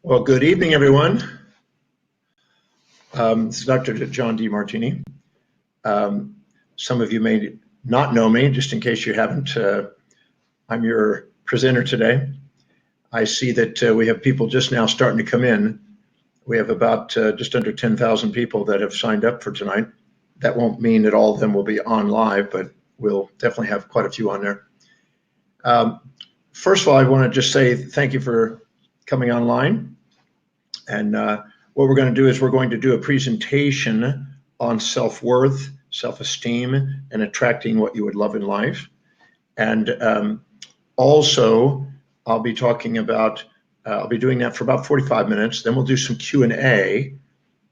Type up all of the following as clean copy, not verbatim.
Well, good evening, everyone. This is Dr. John Demartini. Some of you may not know me, just in case you haven't. I'm your presenter today. I see that we have people just now starting to come in. We have about just under 10,000 people that have signed up for tonight. That won't mean that all of them will be on live, but we'll definitely have quite a few on there. First of all, I want to just say thank you for coming online. And what we're going to do is we're going to do a presentation on self-worth, self-esteem, and attracting what you would love in life. And also, I'll be talking about, I'll be doing that for about 45 minutes. Then we'll do some Q&A.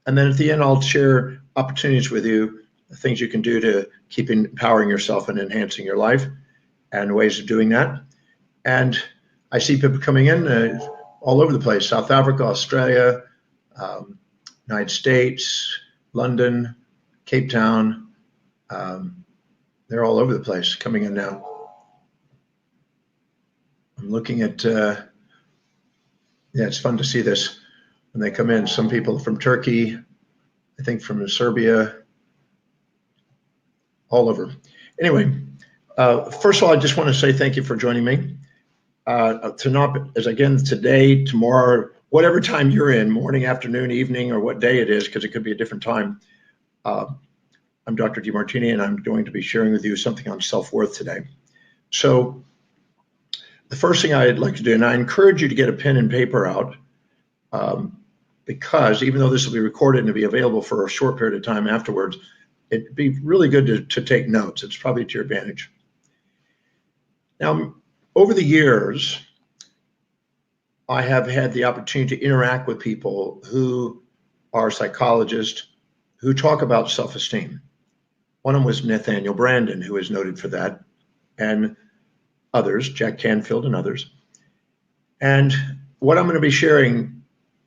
And then at the end, I'll share opportunities with you, the things you can do to keep empowering yourself and enhancing your life and ways of doing that. And I see people coming in all over the place: South Africa, Australia, United States, London, Cape Town. They're all over the place coming in now. I'm looking at, yeah, it's fun to see this when they come in. Some people from Turkey, I think from Serbia, all over. Anyway, first of all, I just want to say thank you for joining me. Today, tomorrow, whatever time you're in, morning, afternoon, evening, or what day it is, because it could be a different time. I'm Dr. Demartini, and I'm going to be sharing with you something on self-worth today. So the first thing I'd like to do, and I encourage you to get a pen and paper out, because even though this will be recorded and be available for a short period of time afterwards, it'd be really good to take notes. It's probably to your advantage. Now, over the years, I have had the opportunity to interact with people who are psychologists who talk about self-esteem. One of them was Nathaniel Branden, who is noted for that, and others, Jack Canfield and others. And what I'm going to be sharing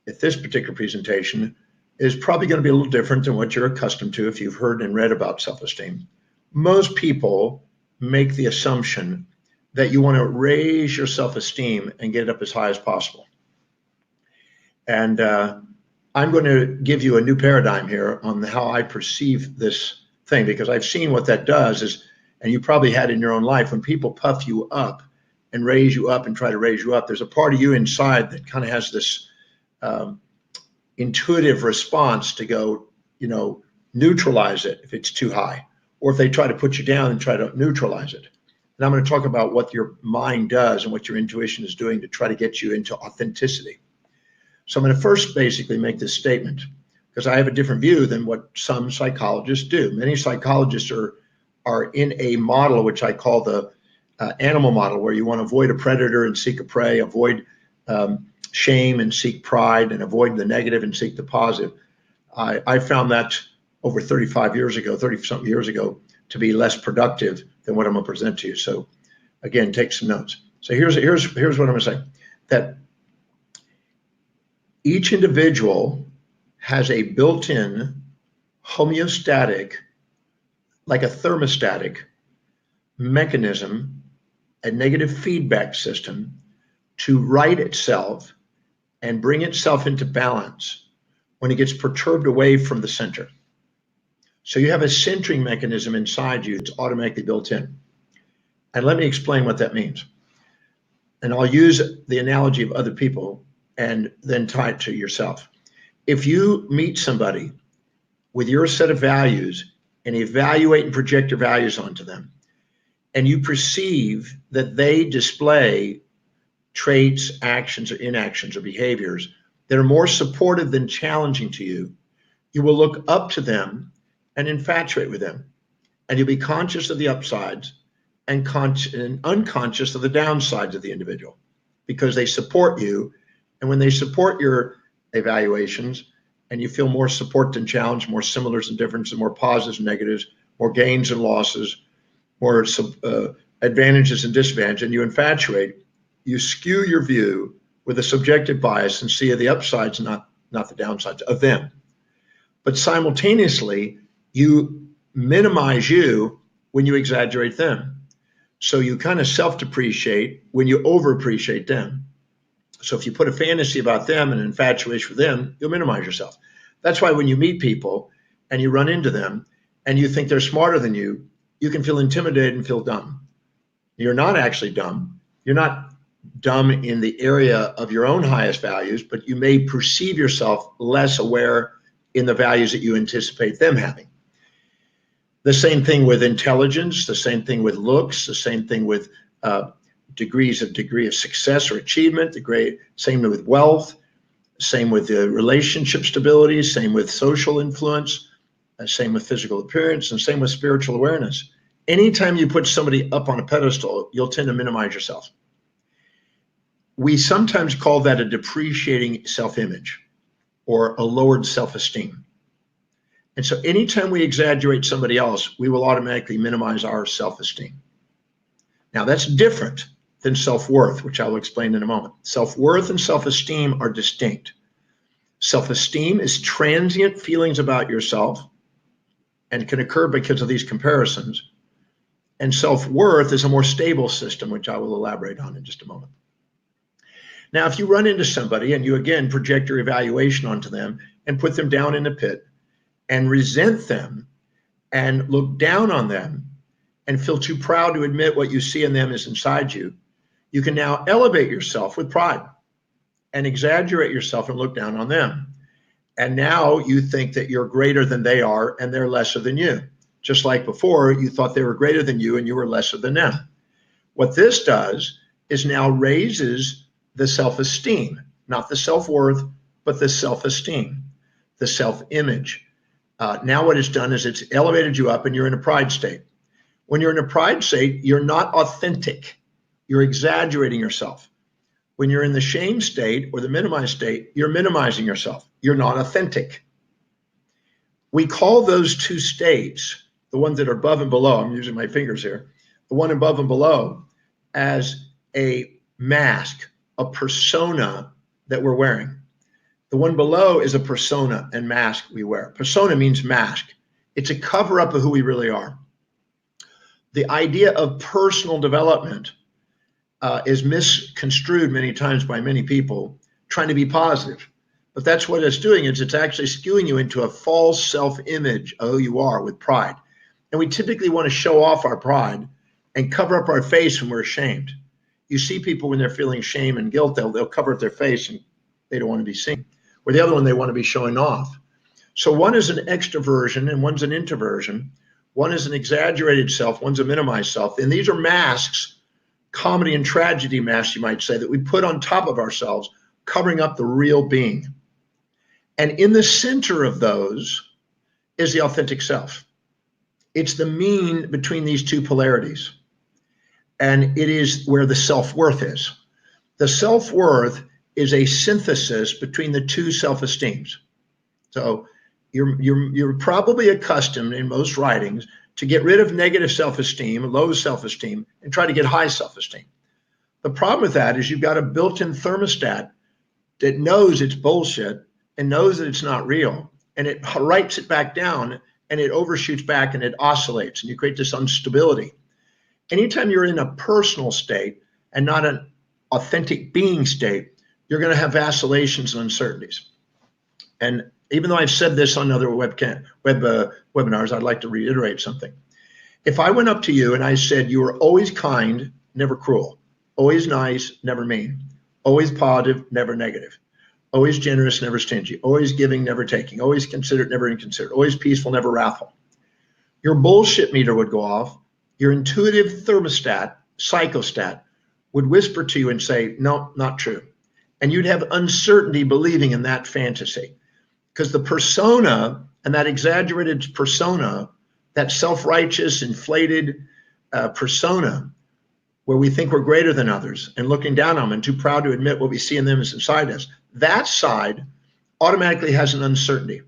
at this particular presentation is probably going to be a little different than what you're accustomed to if you've heard and read about self-esteem. Most people make the assumption that you want to raise your self-esteem and get it up as high as possible. And I'm going to give you a new paradigm here on how I perceive this thing, because I've seen what that does is, and you probably had in your own life, when people puff you up and raise you up and try to raise you up, there's a part of you inside that kind of has this intuitive response to go, neutralize it if it's too high, or if they try to put you down and try to neutralize it. And I'm going to talk about what your mind does and what your intuition is doing to try to get you into authenticity. So I'm going to first basically make this statement, because I have a different view than what some psychologists do. Many psychologists are in a model which I call the animal model, where you want to avoid a predator and seek a prey, avoid shame and seek pride, and avoid the negative and seek the positive. I found that over 35 years ago, 30-something years ago, to be less productive than what I'm going to present to you. So again, take some notes. So here's what I'm going to say, that each individual has a built-in homeostatic, like a thermostatic mechanism, a negative feedback system to right itself and bring itself into balance when it gets perturbed away from the center. So you have a centering mechanism inside you. It's automatically built in. And let me explain what that means. And I'll use the analogy of other people and then tie it to yourself. If you meet somebody with your set of values and evaluate and project your values onto them, and you perceive that they display traits, actions, or inactions, or behaviors that are more supportive than challenging to you, you will look up to them and infatuate with them. And you'll be conscious of the upsides and unconscious of the downsides of the individual, because they support you. And when they support your evaluations and you feel more support than challenge, more similars and differences, more positives and negatives, more gains and losses, more advantages and disadvantages, and you infatuate, you skew your view with a subjective bias and see the upsides, not the downsides of them. But simultaneously, you minimize you when you exaggerate them. So you kind of self-depreciate when you over-appreciate them. So if you put a fantasy about them and an infatuation with them, you'll minimize yourself. That's why when you meet people and you run into them and you think they're smarter than you can feel intimidated and feel dumb. You're not actually dumb. You're not dumb in the area of your own highest values, but you may perceive yourself less aware in the values that you anticipate them having. The same thing with intelligence, the same thing with looks, the same thing with degree of success or achievement, same with wealth, same with the relationship stability, same with social influence, same with physical appearance, and same with spiritual awareness. Anytime you put somebody up on a pedestal, you'll tend to minimize yourself. We sometimes call that a depreciating self-image or a lowered self-esteem. And so anytime we exaggerate somebody else, we will automatically minimize our self-esteem. Now, that's different than self-worth, which I'll explain in a moment. Self-worth and self-esteem are distinct. Self-esteem is transient feelings about yourself and can occur because of these comparisons. And self-worth is a more stable system, which I will elaborate on in just a moment. Now, if you run into somebody and you again project your evaluation onto them and put them down in a pit and resent them and look down on them and feel too proud to admit what you see in them is inside you, you can now elevate yourself with pride and exaggerate yourself and look down on them. And now you think that you're greater than they are and they're lesser than you. Just like before, you thought they were greater than you and you were lesser than them. What this does is now raises the self-esteem, not the self-worth, but the self-esteem, the self-image. Now what it's done is it's elevated you up and you're in a pride state. When you're in a pride state, you're not authentic. You're exaggerating yourself. When you're in the shame state or the minimized state, you're minimizing yourself. You're not authentic. We call those two states, the ones that are above and below, I'm using my fingers here, the one above and below, as a mask, a persona that we're wearing. The one below is a persona and mask we wear. Persona means mask. It's a cover-up of who we really are. The idea of personal development is misconstrued many times by many people trying to be positive. But that's what it's doing, is it's actually skewing you into a false self-image of who you are with pride. And we typically want to show off our pride and cover up our face when we're ashamed. You see people when they're feeling shame and guilt, they'll cover up their face and they don't want to be seen. Or the other one, they want to be showing off. So one is an extroversion and one's an introversion. One is an exaggerated self, one's a minimized self. And these are masks, comedy and tragedy masks, you might say, that we put on top of ourselves, covering up the real being. And in the center of those is the authentic self. It's the mean between these two polarities. And it is where the self-worth is. The self-worth is a synthesis between the two self-esteems. So you're probably accustomed in most writings to get rid of negative self-esteem, low self-esteem, and try to get high self-esteem. The problem with that is you've got a built-in thermostat that knows it's bullshit and knows that it's not real, and it writes it back down and it overshoots back and it oscillates and you create this instability. Anytime you're in a personal state and not an authentic being state, you're going to have vacillations and uncertainties. And even though I've said this on other webinars, I'd like to reiterate something. If I went up to you and I said you were always kind, never cruel, always nice, never mean, always positive, never negative, always generous, never stingy, always giving, never taking, always considerate, never inconsiderate, always peaceful, never wrathful, your bullshit meter would go off. Your intuitive thermostat, psychostat, would whisper to you and say, no, not true. And you'd have uncertainty believing in that fantasy. Because the persona and that exaggerated persona, that self-righteous, inflated persona, where we think we're greater than others and looking down on them and too proud to admit what we see in them is inside us, that side automatically has an uncertainty.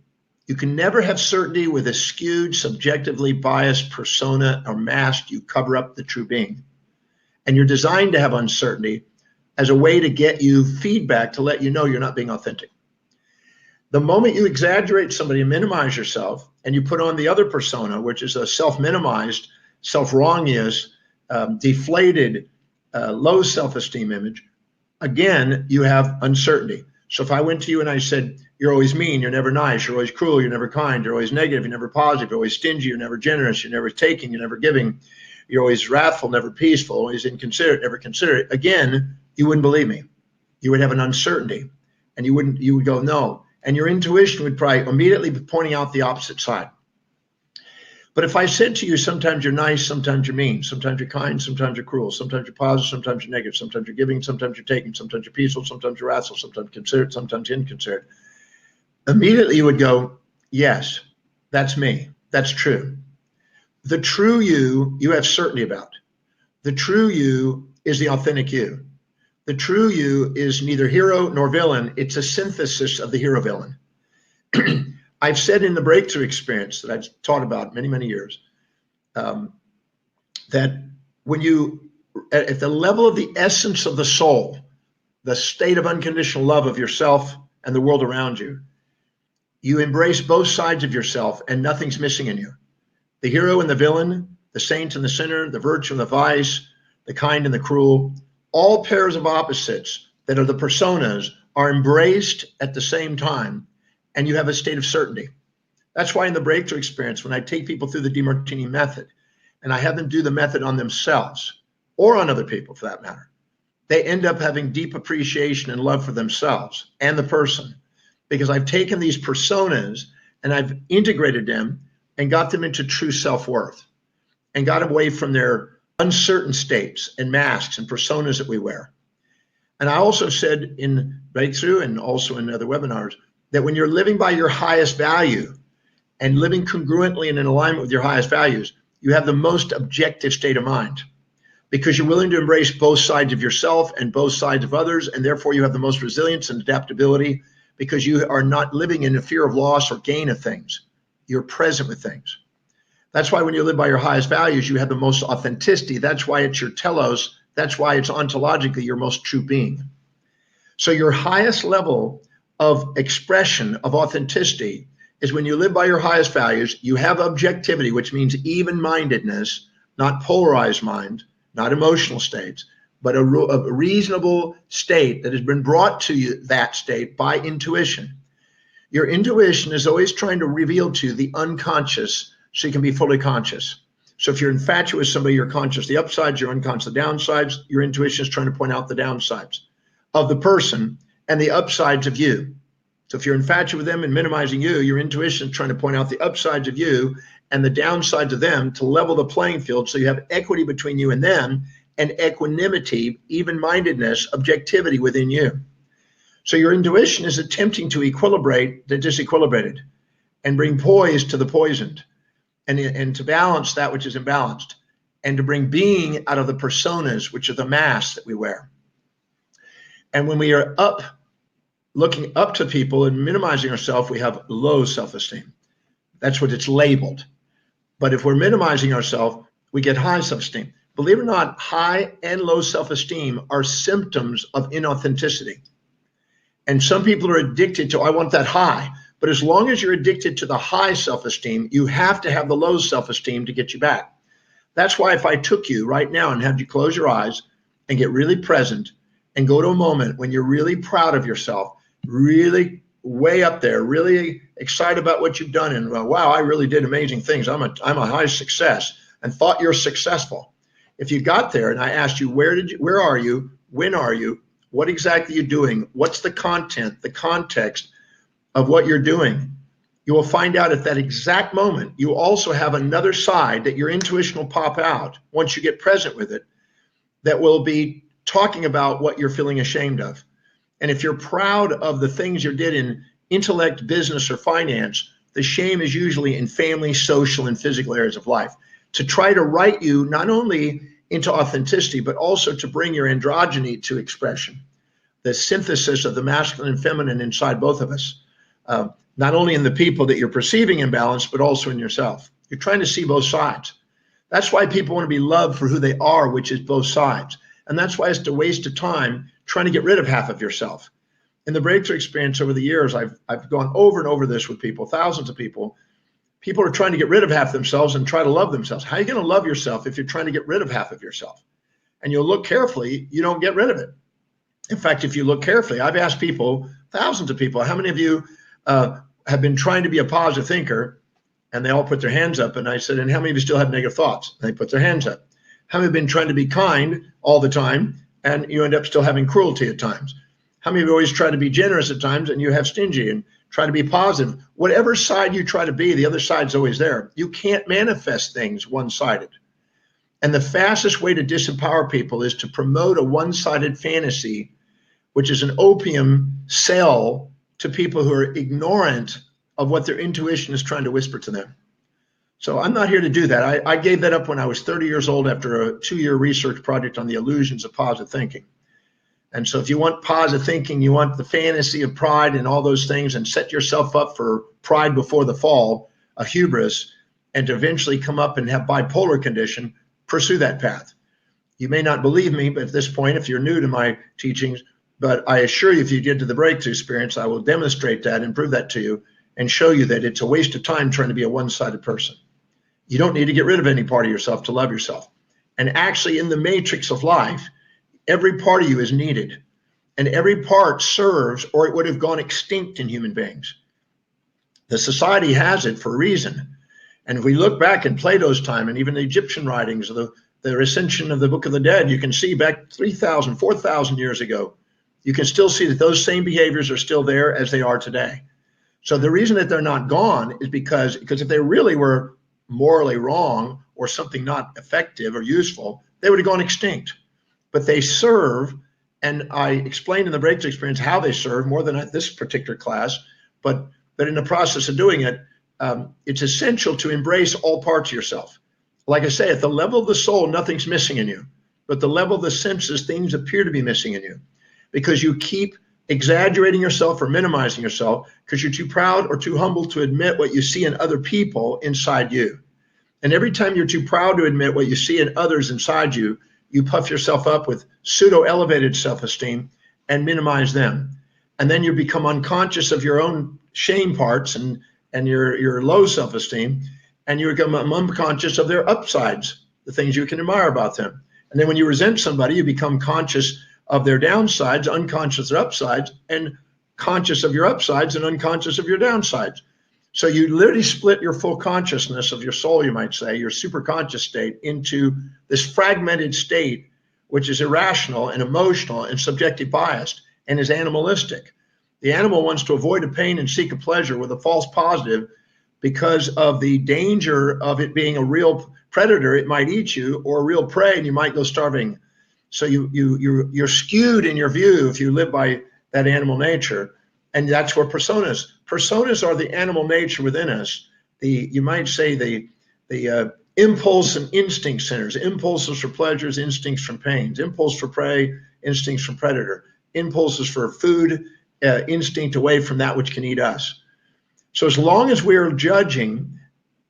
You can never have certainty with a skewed, subjectively biased persona or mask. You cover up the true being. And you're designed to have uncertainty as a way to get you feedback to let you know you're not being authentic. The moment you exaggerate somebody and minimize yourself, and you put on the other persona, which is a self-minimized, self-wrongiest, deflated, low self-esteem image, again, you have uncertainty. So if I went to you and I said, you're always mean, you're never nice, you're always cruel, you're never kind, you're always negative, you're never positive, you're always stingy, you're never generous, you're never taking, you're never giving, you're always wrathful, never peaceful, always inconsiderate, never considerate, again, you wouldn't believe me. You would have an uncertainty, and you would go, no. And your intuition would probably immediately be pointing out the opposite side. But if I said to you, sometimes you're nice, sometimes you're mean, sometimes you're kind, sometimes you're cruel, sometimes you're positive, sometimes you're negative, sometimes you're giving, sometimes you're taking, sometimes you're peaceful, sometimes you're wrathful, sometimes considerate, sometimes inconsiderate, immediately you would go, yes, that's me. That's true. The true you have certainty about. The true you is the authentic you. The true you is neither hero nor villain. It's a synthesis of the hero villain. I've said in the breakthrough experience that I've taught about many, many years, that when you, at the level of the essence of the soul, the state of unconditional love of yourself and the world around you, you embrace both sides of yourself and nothing's missing in you. The hero and the villain, the saint and the sinner, the virtue and the vice, the kind and the cruel, all pairs of opposites that are the personas are embraced at the same time, and you have a state of certainty. That's why in the breakthrough experience, when I take people through the Demartini method, and I have them do the method on themselves or on other people for that matter, they end up having deep appreciation and love for themselves and the person, because I've taken these personas and I've integrated them and got them into true self-worth and got away from their uncertain states and masks and personas that we wear. And I also said in Breakthrough and also in other webinars that when you're living by your highest value and living congruently and in alignment with your highest values, you have the most objective state of mind because you're willing to embrace both sides of yourself and both sides of others. And therefore you have the most resilience and adaptability because you are not living in a fear of loss or gain of things. You're present with things. That's why when you live by your highest values, you have the most authenticity. That's why it's your telos. That's why it's ontologically your most true being. So your highest level of expression of authenticity is when you live by your highest values, you have objectivity, which means even-mindedness, not polarized mind, not emotional states, but a reasonable state that has been brought to you, that state, by intuition. Your intuition is always trying to reveal to you the unconscious so you can be fully conscious. So if you're infatuated with somebody, you're conscious the upsides, you're unconscious the downsides. Your intuition is trying to point out the downsides of the person and the upsides of you. So if you're infatuated with them and minimizing you, your intuition is trying to point out the upsides of you and the downsides of them to level the playing field so you have equity between you and them and equanimity, even-mindedness, objectivity within you. So your intuition is attempting to equilibrate the disequilibrated and bring poise to the poisoned and to balance that which is imbalanced and to bring being out of the personas, which are the masks that we wear. And when we are looking up to people and minimizing ourselves, we have low self-esteem. That's what it's labeled. But if we're minimizing ourselves, we get high self-esteem. Believe it or not, high and low self-esteem are symptoms of inauthenticity. And some people are addicted to, I want that high. But as long as you're addicted to the high self-esteem, you have to have the low self-esteem to get you back. That's why if I took you right now and had you close your eyes and get really present and go to a moment when you're really proud of yourself, really way up there, really excited about what you've done, and wow, I really did amazing things. I'm a high success, and thought you're successful. If you got there and I asked you, where are you? When are you? What exactly are you doing? What's the content, the context of what you're doing? You will find out at that exact moment, you also have another side that your intuition will pop out once you get present with it that will be talking about what you're feeling ashamed of. And if you're proud of the things you did in intellect, business, or finance, the shame is usually in family, social, and physical areas of life. To try to write you not only into authenticity, but also to bring your androgyny to expression, the synthesis of the masculine and feminine inside both of us, not only in the people that you're perceiving imbalanced, but also in yourself. You're trying to see both sides. That's why people want to be loved for who they are, which is both sides. And that's why it's a waste of time trying to get rid of half of yourself. In the breakthrough experience over the years, I've gone over and over this with people, thousands of people. People are trying to get rid of half themselves and try to love themselves. How are you going to love yourself if you're trying to get rid of half of yourself? And you'll look carefully, you don't get rid of it. In fact, if you look carefully, I've asked people, thousands of people, how many of you have been trying to be a positive thinker? And they all put their hands up. And I said, and how many of you still have negative thoughts? And they put their hands up. How many have been trying to be kind all the time and you end up still having cruelty at times? How many of you always try to be generous at times and you have stingy and try to be positive? Whatever side you try to be, the other side's always there. You can't manifest things one-sided. And the fastest way to disempower people is to promote a one-sided fantasy, which is an opium sell to people who are ignorant of what their intuition is trying to whisper to them. So I'm not here to do that. I gave that up when I was 30 years old after a 2-year research project on the illusions of positive thinking. And so if you want positive thinking, you want the fantasy of pride and all those things, and set yourself up for pride before the fall, a hubris, and to eventually come up and have bipolar condition, pursue that path. You may not believe me, but at this point, if you're new to my teachings, but I assure you, if you get to the breakthrough experience, I will demonstrate that and prove that to you and show you that it's a waste of time trying to be a one-sided person. You don't need to get rid of any part of yourself to love yourself. And actually, in the matrix of life, every part of you is needed, and every part serves, or it would have gone extinct in human beings. The society has it for a reason. And if we look back in Plato's time and even the Egyptian writings, the recension of the Book of the Dead, you can see back 3,000, 4,000 years ago, you can still see that those same behaviors are still there as they are today. So the reason that they're not gone is because if they really were morally wrong or something not effective or useful, they would have gone extinct. But they serve, and I explained in the breakthrough experience how they serve more than at this particular class, but in the process of doing it, it's essential to embrace all parts of yourself. Like I say, at the level of the soul, nothing's missing in you. But the level of the senses, things appear to be missing in you because you keep exaggerating yourself or minimizing yourself because you're too proud or too humble to admit what you see in other people inside you. And every time you're too proud to admit what you see in others inside you, you puff yourself up with pseudo-elevated self-esteem and minimize them. And then you become unconscious of your own shame parts and your low self-esteem, and you become unconscious of their upsides, the things you can admire about them. And then when you resent somebody, you become conscious of their downsides, unconscious of their upsides, and conscious of your upsides and unconscious of your downsides. So you literally split your full consciousness of your soul, you might say, your superconscious state, into this fragmented state, which is irrational and emotional and subjective biased and is animalistic. The animal wants to avoid a pain and seek a pleasure with a false positive because of the danger of it being a real predator. It might eat you, or a real prey, and you might go starving. So you're skewed in your view if you live by that animal nature. And that's where personas are the animal nature within us. You might say the impulse and instinct centers, impulses for pleasures, instincts from pains, impulse for prey, instincts from predator, impulses for food, instinct away from that which can eat us. So as long as we're judging,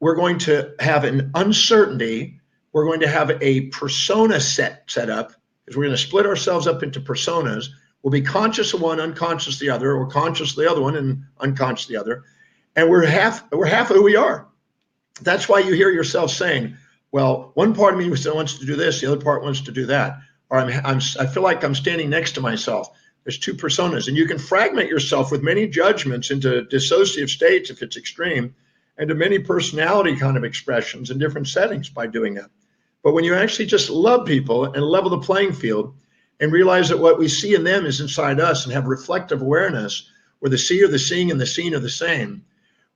we're going to have an uncertainty. We're going to have a persona set up, because we're going to split ourselves up into personas. We'll be conscious of one, unconscious of the other, or conscious of the other one and unconscious of the other. And we're half of who we are. That's why you hear yourself saying, well, one part of me wants to do this, the other part wants to do that. Or I feel like I'm standing next to myself. There's two personas. And you can fragment yourself with many judgments into dissociative states if it's extreme, and to many personality kind of expressions in different settings by doing that. But when you actually just love people and level the playing field, and realize that what we see in them is inside us, and have reflective awareness where the seer, the seeing, and the seen are the same,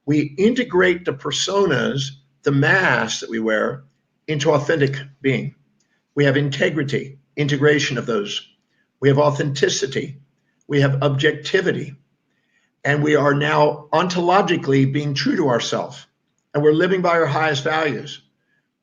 we integrate the personas, the mask that we wear, into authentic being. We have integrity, integration of those. We have authenticity. We have objectivity. And we are now ontologically being true to ourselves. And we're living by our highest values.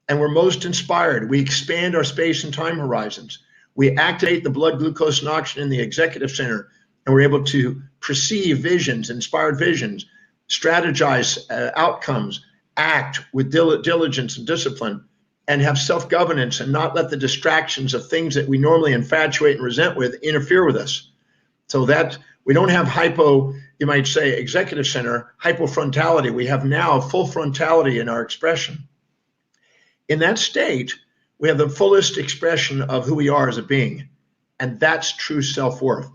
And we're most inspired. We expand our space and time horizons. We activate the blood, glucose, and oxygen in the executive center, and we're able to perceive visions, inspired visions, strategize outcomes, act with diligence and discipline, and have self-governance and not let the distractions of things that we normally infatuate and resent with interfere with us. So that we don't have you might say, executive center, hypofrontality. We have now full frontality in our expression. In that state, we have the fullest expression of who we are as a being. And that's true self-worth.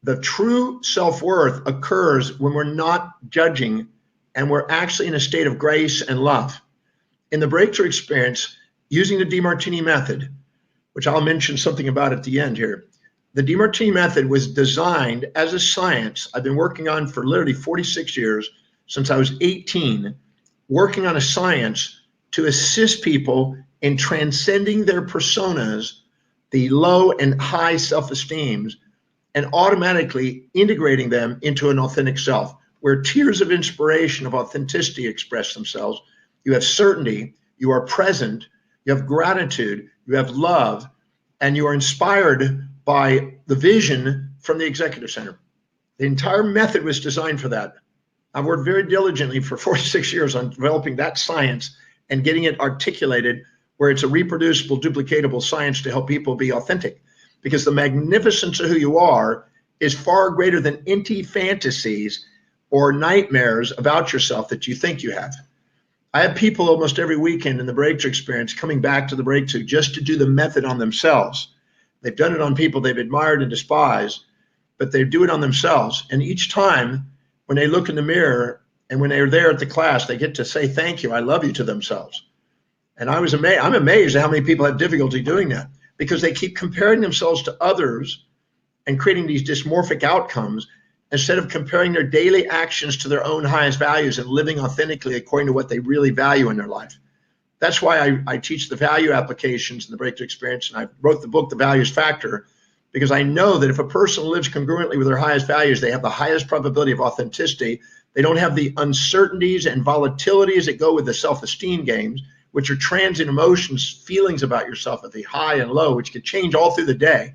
The true self-worth occurs when we're not judging and we're actually in a state of grace and love. In the breakthrough experience, using the Demartini method, which I'll mention something about at the end here, the Demartini method was designed as a science I've been working on for literally 46 years, since I was 18, working on a science to assist people in transcending their personas, the low and high self-esteems, and automatically integrating them into an authentic self, where tiers of inspiration, of authenticity express themselves. You have certainty, you are present, you have gratitude, you have love, and you are inspired by the vision from the executive center. The entire method was designed for that. I've worked very diligently for 46 years on developing that science and getting it articulated where it's a reproducible, duplicatable science to help people be authentic. Because the magnificence of who you are is far greater than empty fantasies or nightmares about yourself that you think you have. I have people almost every weekend in the breakthrough experience coming back to the breakthrough just to do the method on themselves. They've done it on people they've admired and despised, but they do it on themselves. And each time when they look in the mirror and when they're there at the class, they get to say, thank you, I love you to themselves. And I'm amazed at how many people have difficulty doing that because they keep comparing themselves to others and creating these dysmorphic outcomes instead of comparing their daily actions to their own highest values and living authentically according to what they really value in their life. That's why I teach the value applications in the breakthrough experience. And I wrote the book, The Values Factor, because I know that if a person lives congruently with their highest values, they have the highest probability of authenticity. They don't have the uncertainties and volatilities that go with the self-esteem games, which are transient emotions, feelings about yourself at the high and low, which could change all through the day.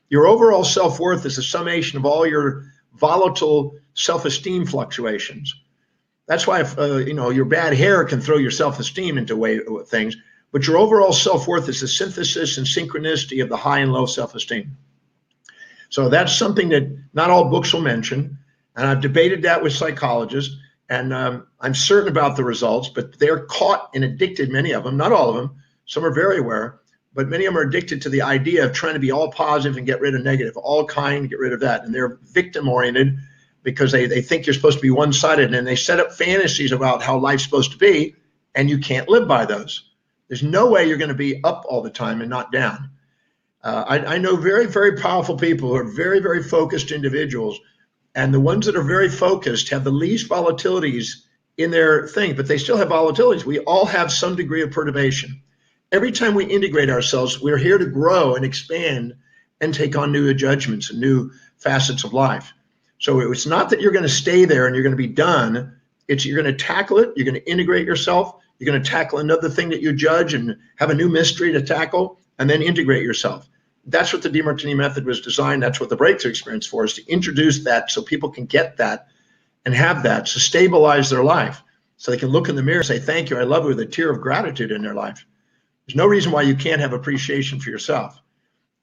Your overall self-worth is a summation of all your volatile self-esteem fluctuations. That's why your bad hair can throw your self-esteem into things, but your overall self-worth is the synthesis and synchronicity of the high and low self-esteem. So that's something that not all books will mention, and I've debated that with psychologists, and I'm certain about the results, but they're caught and addicted, many of them, not all of them, some are very aware, but many of them are addicted to the idea of trying to be all positive and get rid of negative, all kind, get rid of that, and they're victim-oriented because they think you're supposed to be one-sided, and they set up fantasies about how life's supposed to be, and you can't live by those. There's no way you're going to be up all the time and not down. I know very, very powerful people who are very, very focused individuals, and the ones that are very focused have the least volatilities in their thing, but they still have volatilities. We all have some degree of perturbation. Every time we integrate ourselves, we're here to grow and expand and take on new judgments and new facets of life. So it's not that you're going to stay there and you're going to be done. It's you're going to tackle it. You're going to integrate yourself. You're going to tackle another thing that you judge and have a new mystery to tackle and then integrate yourself. That's what the Demartini method was designed. That's what the breakthrough experience for is to introduce that so people can get that and have that to stabilize their life so they can look in the mirror and say, thank you, I love you, with a tear of gratitude in their life. There's no reason why you can't have appreciation for yourself.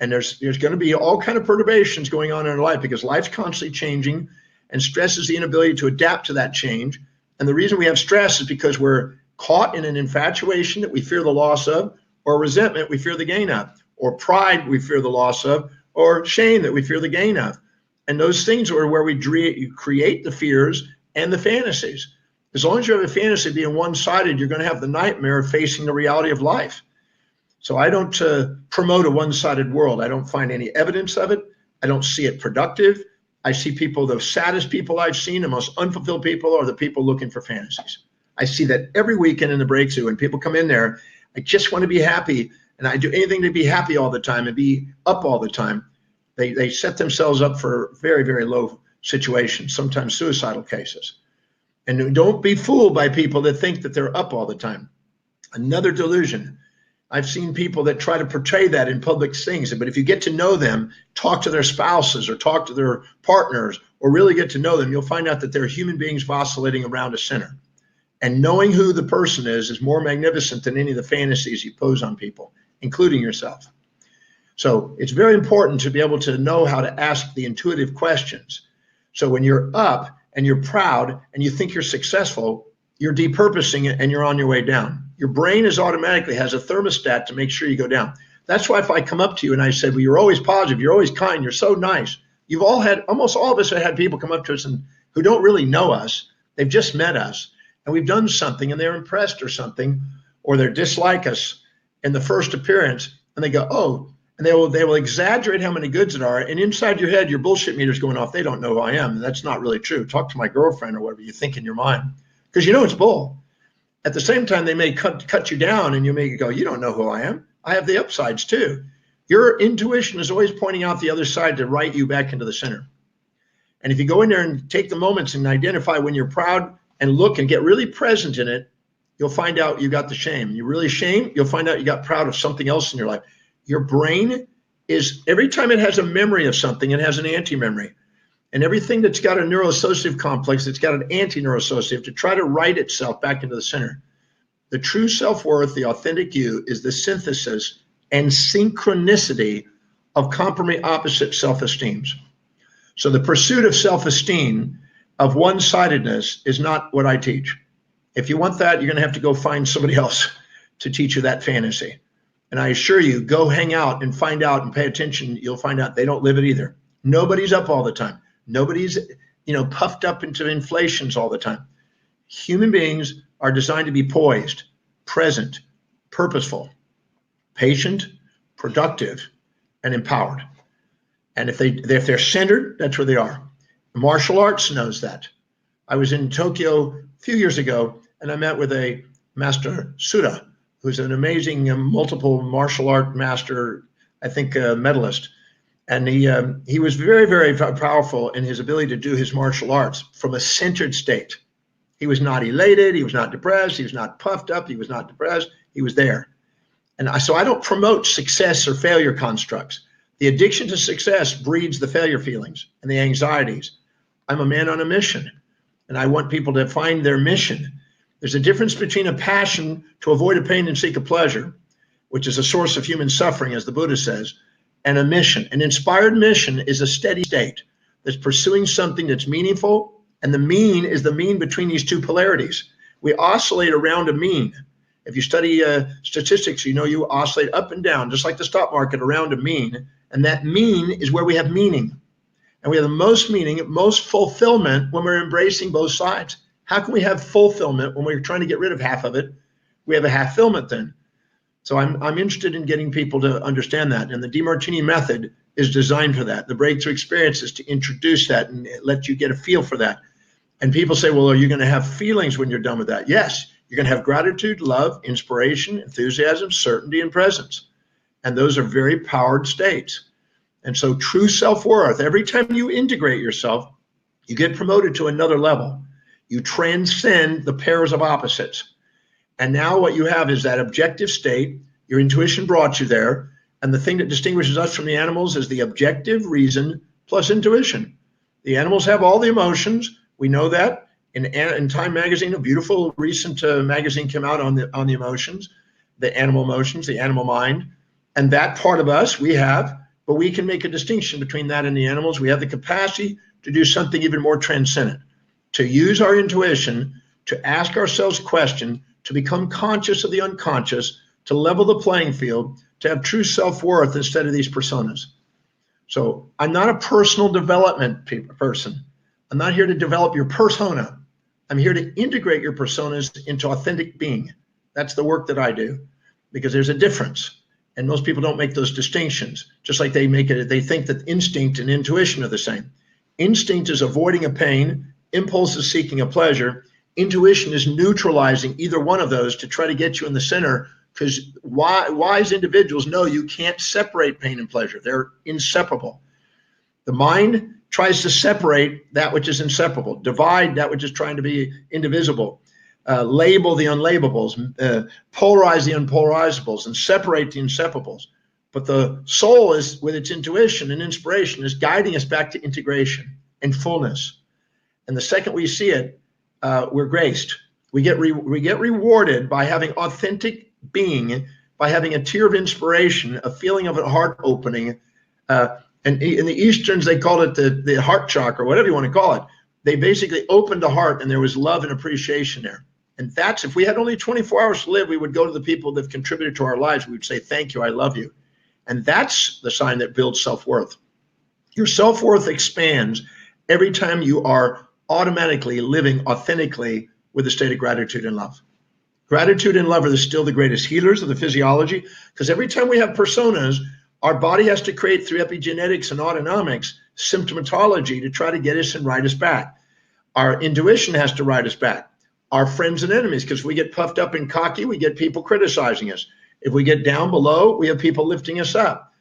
And there's going to be all kind of perturbations going on in our life because life's constantly changing and stress is the inability to adapt to that change. And the reason we have stress is because we're caught in an infatuation that we fear the loss of, or resentment we fear the gain of, or pride we fear the loss of, or shame that we fear the gain of. And those things are where you create the fears and the fantasies. As long as you have a fantasy being one-sided, you're going to have the nightmare of facing the reality of life. So I don't promote a one-sided world. I don't find any evidence of it. I don't see it productive. I see people, the saddest people I've seen, the most unfulfilled people are the people looking for fantasies. I see that every weekend in the breakthrough when people come in there, I just want to be happy and I do anything to be happy all the time and be up all the time. They set themselves up for very, very low situations, sometimes suicidal cases. And don't be fooled by people that think that they're up all the time. Another delusion. I've seen people that try to portray that in public things, but if you get to know them, talk to their spouses or talk to their partners or really get to know them, you'll find out that they're human beings vacillating around a center. And knowing who the person is more magnificent than any of the fantasies you pose on people, including yourself. So it's very important to be able to know how to ask the intuitive questions. So when you're up and you're proud and you think you're successful, you're depurposing it and you're on your way down. Your brain is automatically has a thermostat to make sure you go down. That's why if I come up to you and I say, well, you're always positive, you're always kind, you're so nice. You've all had, almost all of us have had people come up to us and who don't really know us. They've just met us and we've done something and they're impressed or something, or they dislike us in the first appearance and they go, oh, and they will exaggerate how many goods there are. And inside your head, your bullshit meter's going off. They don't know who I am. And that's not really true. Talk to my girlfriend or whatever you think in your mind, because you know it's bull. At the same time, they may cut you down and you may go, you don't know who I am. I have the upsides too. Your intuition is always pointing out the other side to right you back into the center. And if you go in there and take the moments and identify when you're proud and look and get really present in it, you'll find out you got the shame. You really shame, you'll find out you got proud of something else in your life. Your brain is, every time it has a memory of something, it has an anti-memory. And everything that's got a neuroassociative complex, it's got an anti-neuroassociative to try to write itself back into the center. The true self-worth, the authentic you, is the synthesis and synchronicity of complementary opposite self-esteems. So the pursuit of self-esteem, of one-sidedness, is not what I teach. If you want that, you're going to have to go find somebody else to teach you that fantasy. And I assure you, go hang out and find out and pay attention. You'll find out they don't live it either. Nobody's up all the time. Nobody's, puffed up into inflations all the time. Human beings are designed to be poised, present, purposeful, patient, productive, and empowered. And if they're centered, that's where they are. Martial arts knows that. I was in Tokyo a few years ago, and I met with a master Suda, who's an amazing multiple martial art master, I think medalist. And he was very, very powerful in his ability to do his martial arts from a centered state. He was not elated. He was not depressed. He was not puffed up. He was not depressed. He was there. And so I don't promote success or failure constructs. The addiction to success breeds the failure feelings and the anxieties. I'm a man on a mission, and I want people to find their mission. There's a difference between a passion to avoid a pain and seek a pleasure, which is a source of human suffering, as the Buddha says, and a mission. An inspired mission is a steady state that's pursuing something that's meaningful, and the mean is the mean between these two polarities. We oscillate around a mean. If you study statistics, you oscillate up and down, just like the stock market, around a mean, and that mean is where we have meaning. And we have the most meaning, most fulfillment when we're embracing both sides. How can we have fulfillment when we're trying to get rid of half of it? We have a half-fulfillment then. So I'm interested in getting people to understand that. And the Demartini method is designed for that. The breakthrough experience is to introduce that and let you get a feel for that. And people say, well, are you going to have feelings when you're done with that? Yes, you're going to have gratitude, love, inspiration, enthusiasm, certainty, and presence. And those are very powered states. And so true self-worth, every time you integrate yourself, you get promoted to another level. You transcend the pairs of opposites. And now what you have is that objective state. Your intuition brought you there. And the thing that distinguishes us from the animals is the objective reason plus intuition. The animals have all the emotions. We know that. In Time magazine, a beautiful recent magazine came out on the emotions, the animal emotions, the animal mind. And that part of us we have, but we can make a distinction between that and the animals. We have the capacity to do something even more transcendent, to use our intuition, to ask ourselves a question, to become conscious of the unconscious, to level the playing field, to have true self-worth instead of these personas. So I'm not a personal development person. I'm not here to develop your persona. I'm here to integrate your personas into authentic being. That's the work that I do, because there's a difference. And most people don't make those distinctions, just like they think that instinct and intuition are the same. Instinct is avoiding a pain, impulse is seeking a pleasure, intuition is neutralizing either one of those to try to get you in the center, because wise individuals know you can't separate pain and pleasure. They're inseparable. The mind tries to separate that which is inseparable, divide that which is trying to be indivisible, label the unlabellables, polarize the unpolarizables, and separate the inseparables. But the soul is, with its intuition and inspiration, is guiding us back to integration and fullness. And the second we see it, we're graced. We get rewarded by having authentic being, by having a tear of inspiration, a feeling of a heart opening. And in the Easterns, they call it the heart chakra, whatever you want to call it. They basically opened the heart, and there was love and appreciation there. And that's, if we had only 24 hours to live, we would go to the people that have contributed to our lives. We would say, thank you, I love you. And that's the sign that builds self-worth. Your self-worth expands every time you are automatically living authentically with a state of gratitude and love. Gratitude and love are still the greatest healers of the physiology, because every time we have personas, our body has to create through epigenetics and autonomics symptomatology to try to get us and ride us back. Our intuition has to ride us back. Our friends and enemies, because if we get puffed up and cocky, we get people criticizing us. If we get down below, we have people lifting us up.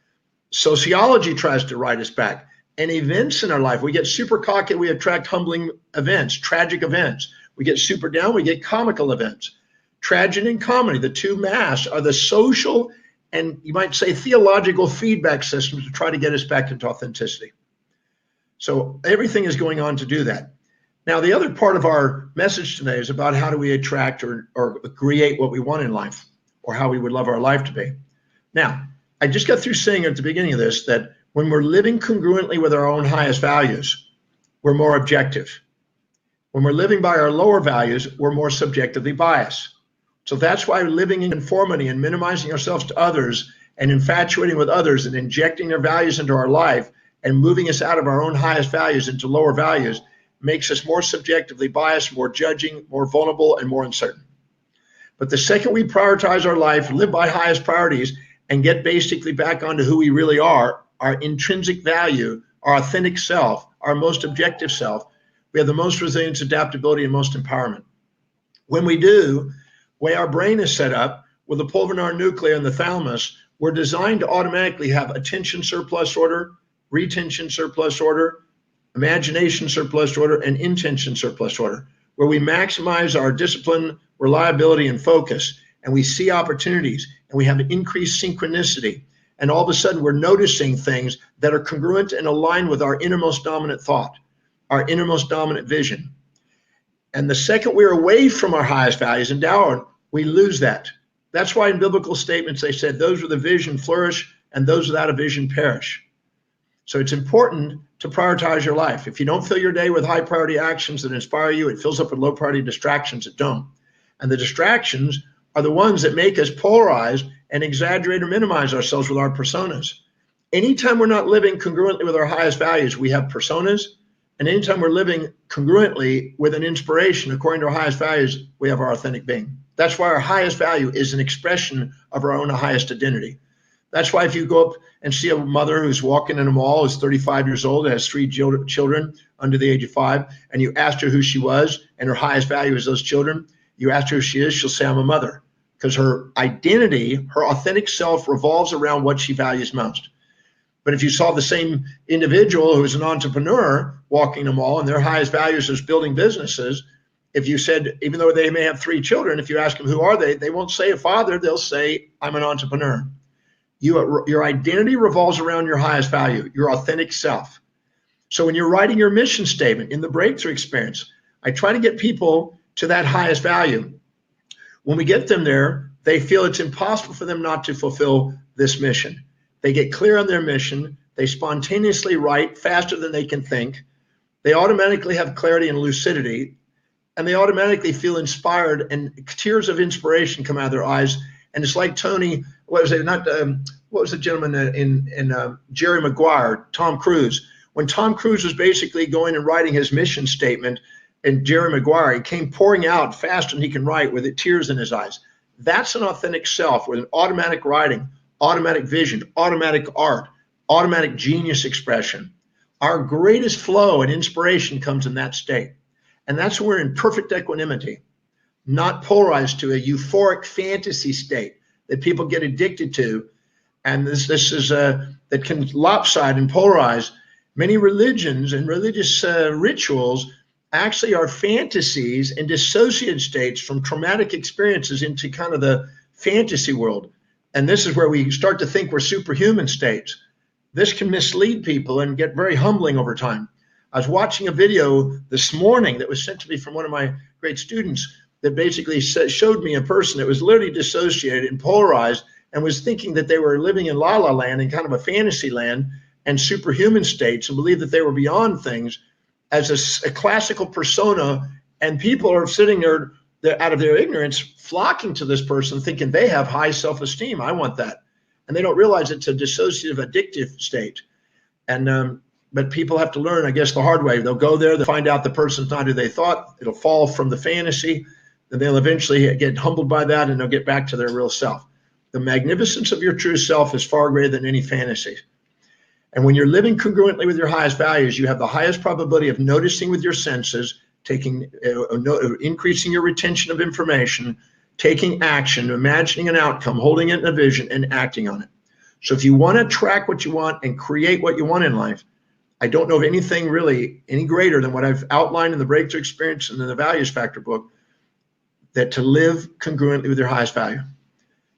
Sociology tries to ride us back. And events in our life, we get super cocky, we attract humbling events, tragic events. We get super down, we get comical events. Tragedy and comedy, the two masks, are the social and you might say theological feedback systems to try to get us back into authenticity. So everything is going on to do that. Now, the other part of our message today is about how do we attract or create what we want in life, or how we would love our life to be. Now, I just got through saying at the beginning of this that when we're living congruently with our own highest values, we're more objective. When we're living by our lower values, we're more subjectively biased. So that's why living in conformity and minimizing ourselves to others and infatuating with others and injecting their values into our life and moving us out of our own highest values into lower values makes us more subjectively biased, more judging, more vulnerable, and more uncertain. But the second we prioritize our life, live by highest priorities, and get basically back onto who we really are, our intrinsic value, our authentic self, our most objective self, we have the most resilience, adaptability, and most empowerment. When we do, the way our brain is set up, with the pulvinar nuclei and the thalamus, we're designed to automatically have attention surplus order, retention surplus order, imagination surplus order, and intention surplus order, where we maximize our discipline, reliability, and focus, and we see opportunities, and we have increased synchronicity, and all of a sudden we're noticing things that are congruent and aligned with our innermost dominant thought, our innermost dominant vision. And the second we're away from our highest values and down, we lose that. That's why in biblical statements they said, those with a vision flourish, and those without a vision perish. So it's important to prioritize your life. If you don't fill your day with high priority actions that inspire you, it fills up with low priority distractions that don't. And the distractions are the ones that make us polarize and exaggerate or minimize ourselves with our personas. Anytime we're not living congruently with our highest values, we have personas. And anytime we're living congruently with an inspiration according to our highest values, we have our authentic being. That's why our highest value is an expression of our own highest identity. That's why if you go up and see a mother who's walking in a mall, is 35 years old, has 3 children under the age of 5, and you asked her who she was, and her highest value is those children, you asked her who she is, she'll say, I'm a mother. Because her identity, her authentic self revolves around what she values most. But if you saw the same individual who is an entrepreneur walking a mall and their highest values is building businesses, if you said, even though they may have 3 children, if you ask them who are they won't say a father, they'll say, I'm an entrepreneur. Your identity revolves around your highest value, your authentic self. So when you're writing your mission statement in the breakthrough experience, I try to get people to that highest value. When we get them there, they feel it's impossible for them not to fulfill this mission. They get clear on their mission. They spontaneously write faster than they can think. They automatically have clarity and lucidity, and they automatically feel inspired, and tears of inspiration come out of their eyes. And it's like Tony, what was the gentleman in Jerry Maguire, Tom Cruise. When Tom Cruise was basically going and writing his mission statement in Jerry Maguire, he came pouring out faster than he can write with tears in his eyes. That's an authentic self with an automatic writing, automatic vision, automatic art, automatic genius expression. Our greatest flow and inspiration comes in that state. And that's when we're in perfect equanimity, not polarized to a euphoric fantasy state that people get addicted to. And this is that can lopside and polarize. Many religions and religious rituals actually are fantasies and dissociated states from traumatic experiences into kind of the fantasy world. And this is where we start to think we're superhuman states. This can mislead people and get very humbling over time. I was watching a video this morning that was sent to me from one of my great students that basically showed me a person that was literally dissociated and polarized and was thinking that they were living in la la land, in kind of a fantasy land and superhuman states, and believed that they were beyond things as a classical persona. And people are sitting there out of their ignorance, flocking to this person, thinking they have high self-esteem. I want that. and they don't realize it's a dissociative, addictive state. And but people have to learn, I guess, the hard way. They'll go there, they'll find out the person's not who they thought. It'll fall from the fantasy, and they'll eventually get humbled by that, and they'll get back to their real self. The magnificence of your true self is far greater than any fantasy. And when you're living congruently with your highest values, you have the highest probability of noticing with your senses, increasing your retention of information, taking action, imagining an outcome, holding it in a vision, and acting on it. So if you want to track what you want and create what you want in life, I don't know of anything really any greater than what I've outlined in the Breakthrough Experience and in the Values Factor book, that to live congruently with your highest value.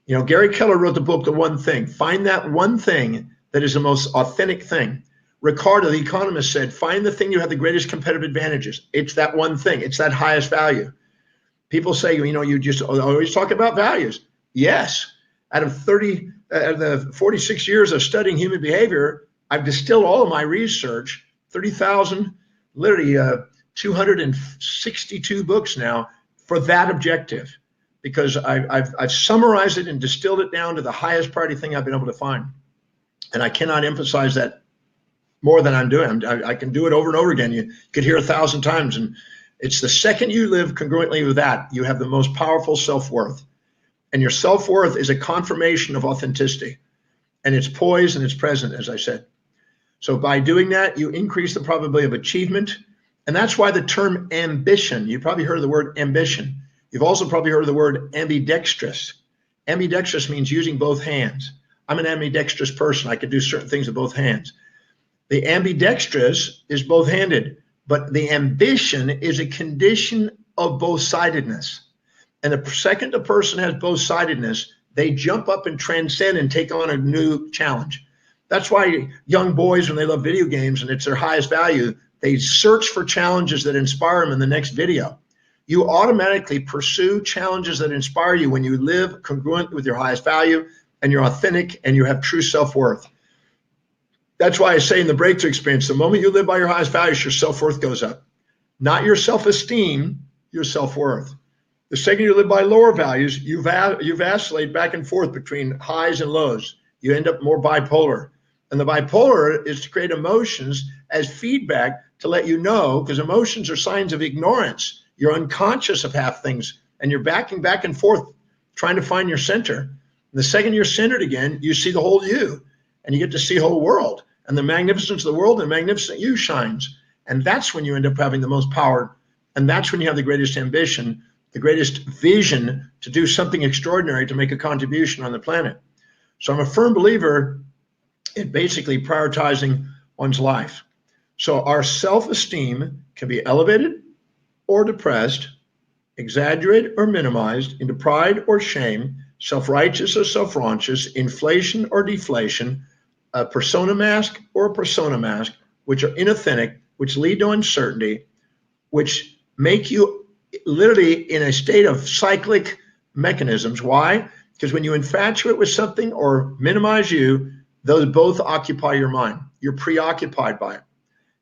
You know, Gary Keller wrote the book, The One Thing. Find that one thing that is the most authentic thing. Ricardo, the economist, said, find the thing you have the greatest competitive advantages. It's that one thing. It's that highest value. People say, you know, you just always talk about values. Yes. Out of the 46 years of studying human behavior, I've distilled all of my research, 30,000, literally 262 books now, for that objective, because I've summarized it and distilled it down to the highest priority thing I've been able to find. And I cannot emphasize that more than I'm doing. I can do it over and over again. You could hear 1,000 times. And it's the second you live congruently with that, you have the most powerful self-worth. And your self-worth is a confirmation of authenticity. And it's poised and it's present, as I said. So by doing that, you increase the probability of achievement. And that's why the term ambition, you probably heard of the word ambition. You've also probably heard of the word ambidextrous. Ambidextrous means using both hands. I'm an ambidextrous person. I can do certain things with both hands. The ambidextrous is both-handed, but the ambition is a condition of both-sidedness. And the second a person has both-sidedness, they jump up and transcend and take on a new challenge. That's why young boys, when they love video games and it's their highest value, they search for challenges that inspire them in the next video. You automatically pursue challenges that inspire you when you live congruent with your highest value and you're authentic and you have true self-worth. That's why I say in the Breakthrough Experience, the moment you live by your highest values, your self-worth goes up. Not your self-esteem, your self-worth. The second you live by lower values, you vacillate back and forth between highs and lows. You end up more bipolar. And the bipolar is to create emotions as feedback to let you know, because emotions are signs of ignorance. You're unconscious of half things, and you're backing back and forth, trying to find your center. And the second you're centered again, you see the whole you, and you get to see the whole world. And the magnificence of the world and the magnificent you shines. And that's when you end up having the most power. And that's when you have the greatest ambition, the greatest vision to do something extraordinary, to make a contribution on the planet. So I'm a firm believer in basically prioritizing one's life. So our self-esteem can be elevated or depressed, exaggerated or minimized into pride or shame, self-righteous or self-conscious, inflation or deflation, a persona mask or a persona mask, which are inauthentic, which lead to uncertainty, which make you literally in a state of cyclic mechanisms. Why? Because when you infatuate with something or minimize you, those both occupy your mind. You're preoccupied by it.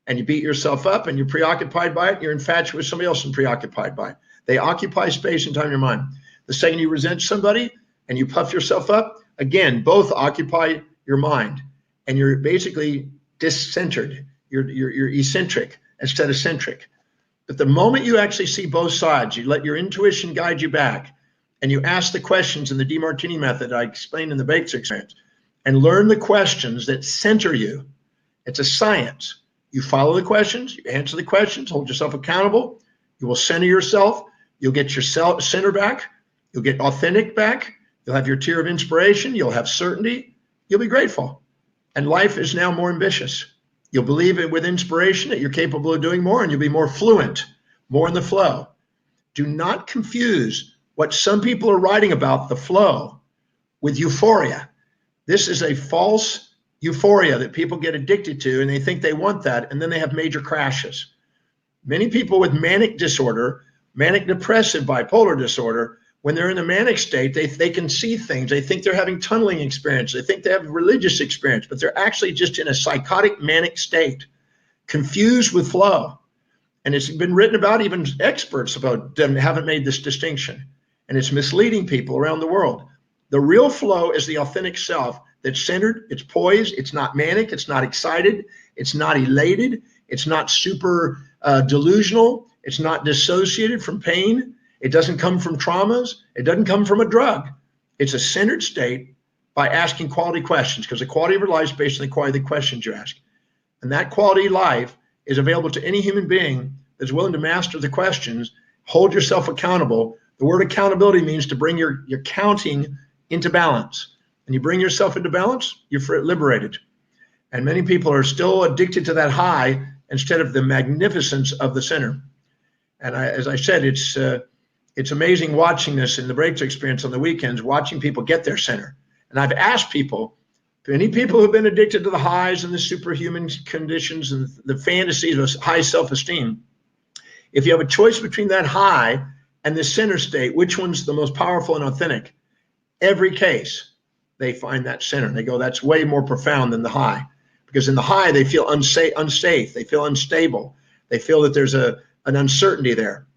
And you beat yourself up and you're preoccupied by it. You're infatuated with somebody else and preoccupied by it. They occupy space and time in your mind. The second you resent somebody and you puff yourself up, again, both occupy your mind. And you're basically discentered. You're eccentric instead of centric. But the moment you actually see both sides, you let your intuition guide you back, and you ask the questions in the Demartini method I explained in the Breakthrough Experience, and learn the questions that center you. It's a science. You follow the questions, you answer the questions, hold yourself accountable. You will center yourself. You'll get your center back. You'll get authentic back. You'll have your tier of inspiration. You'll have certainty. You'll be grateful. And life is now more ambitious. You'll believe it with inspiration that you're capable of doing more, and you'll be more fluent, more in the flow. Do not confuse what some people are writing about, the flow, with euphoria. This is a false euphoria that people get addicted to, and they think they want that, and then they have major crashes. Many people with manic disorder, manic depressive bipolar disorder, when they're in a manic state, they can see things. They think they're having tunneling experience. They think they have religious experience, but they're actually just in a psychotic manic state, confused with flow. And it's been written about, even experts about them haven't made this distinction. And it's misleading people around the world. The real flow is the authentic self that's centered, it's poised, it's not manic, it's not excited, it's not elated, it's not super delusional, it's not dissociated from pain, it doesn't come from traumas, it doesn't come from a drug. It's a centered state by asking quality questions, because the quality of your life is based on the quality of the questions you ask. And that quality of life is available to any human being that's willing to master the questions, hold yourself accountable. The word accountability means to bring your counting into balance. And you bring yourself into balance, you're liberated. And many people are still addicted to that high instead of the magnificence of the center. And as I said, it's amazing watching this in the breakthrough experience on the weekends, watching people get their center. And I've asked people, many people who've been addicted to the highs and the superhuman conditions and the fantasies of high self-esteem, if you have a choice between that high and the center state, which one's the most powerful and authentic? Every case, they find that center. They go, that's way more profound than the high. Because in the high, they feel unsafe. They feel unstable. They feel that there's an uncertainty there.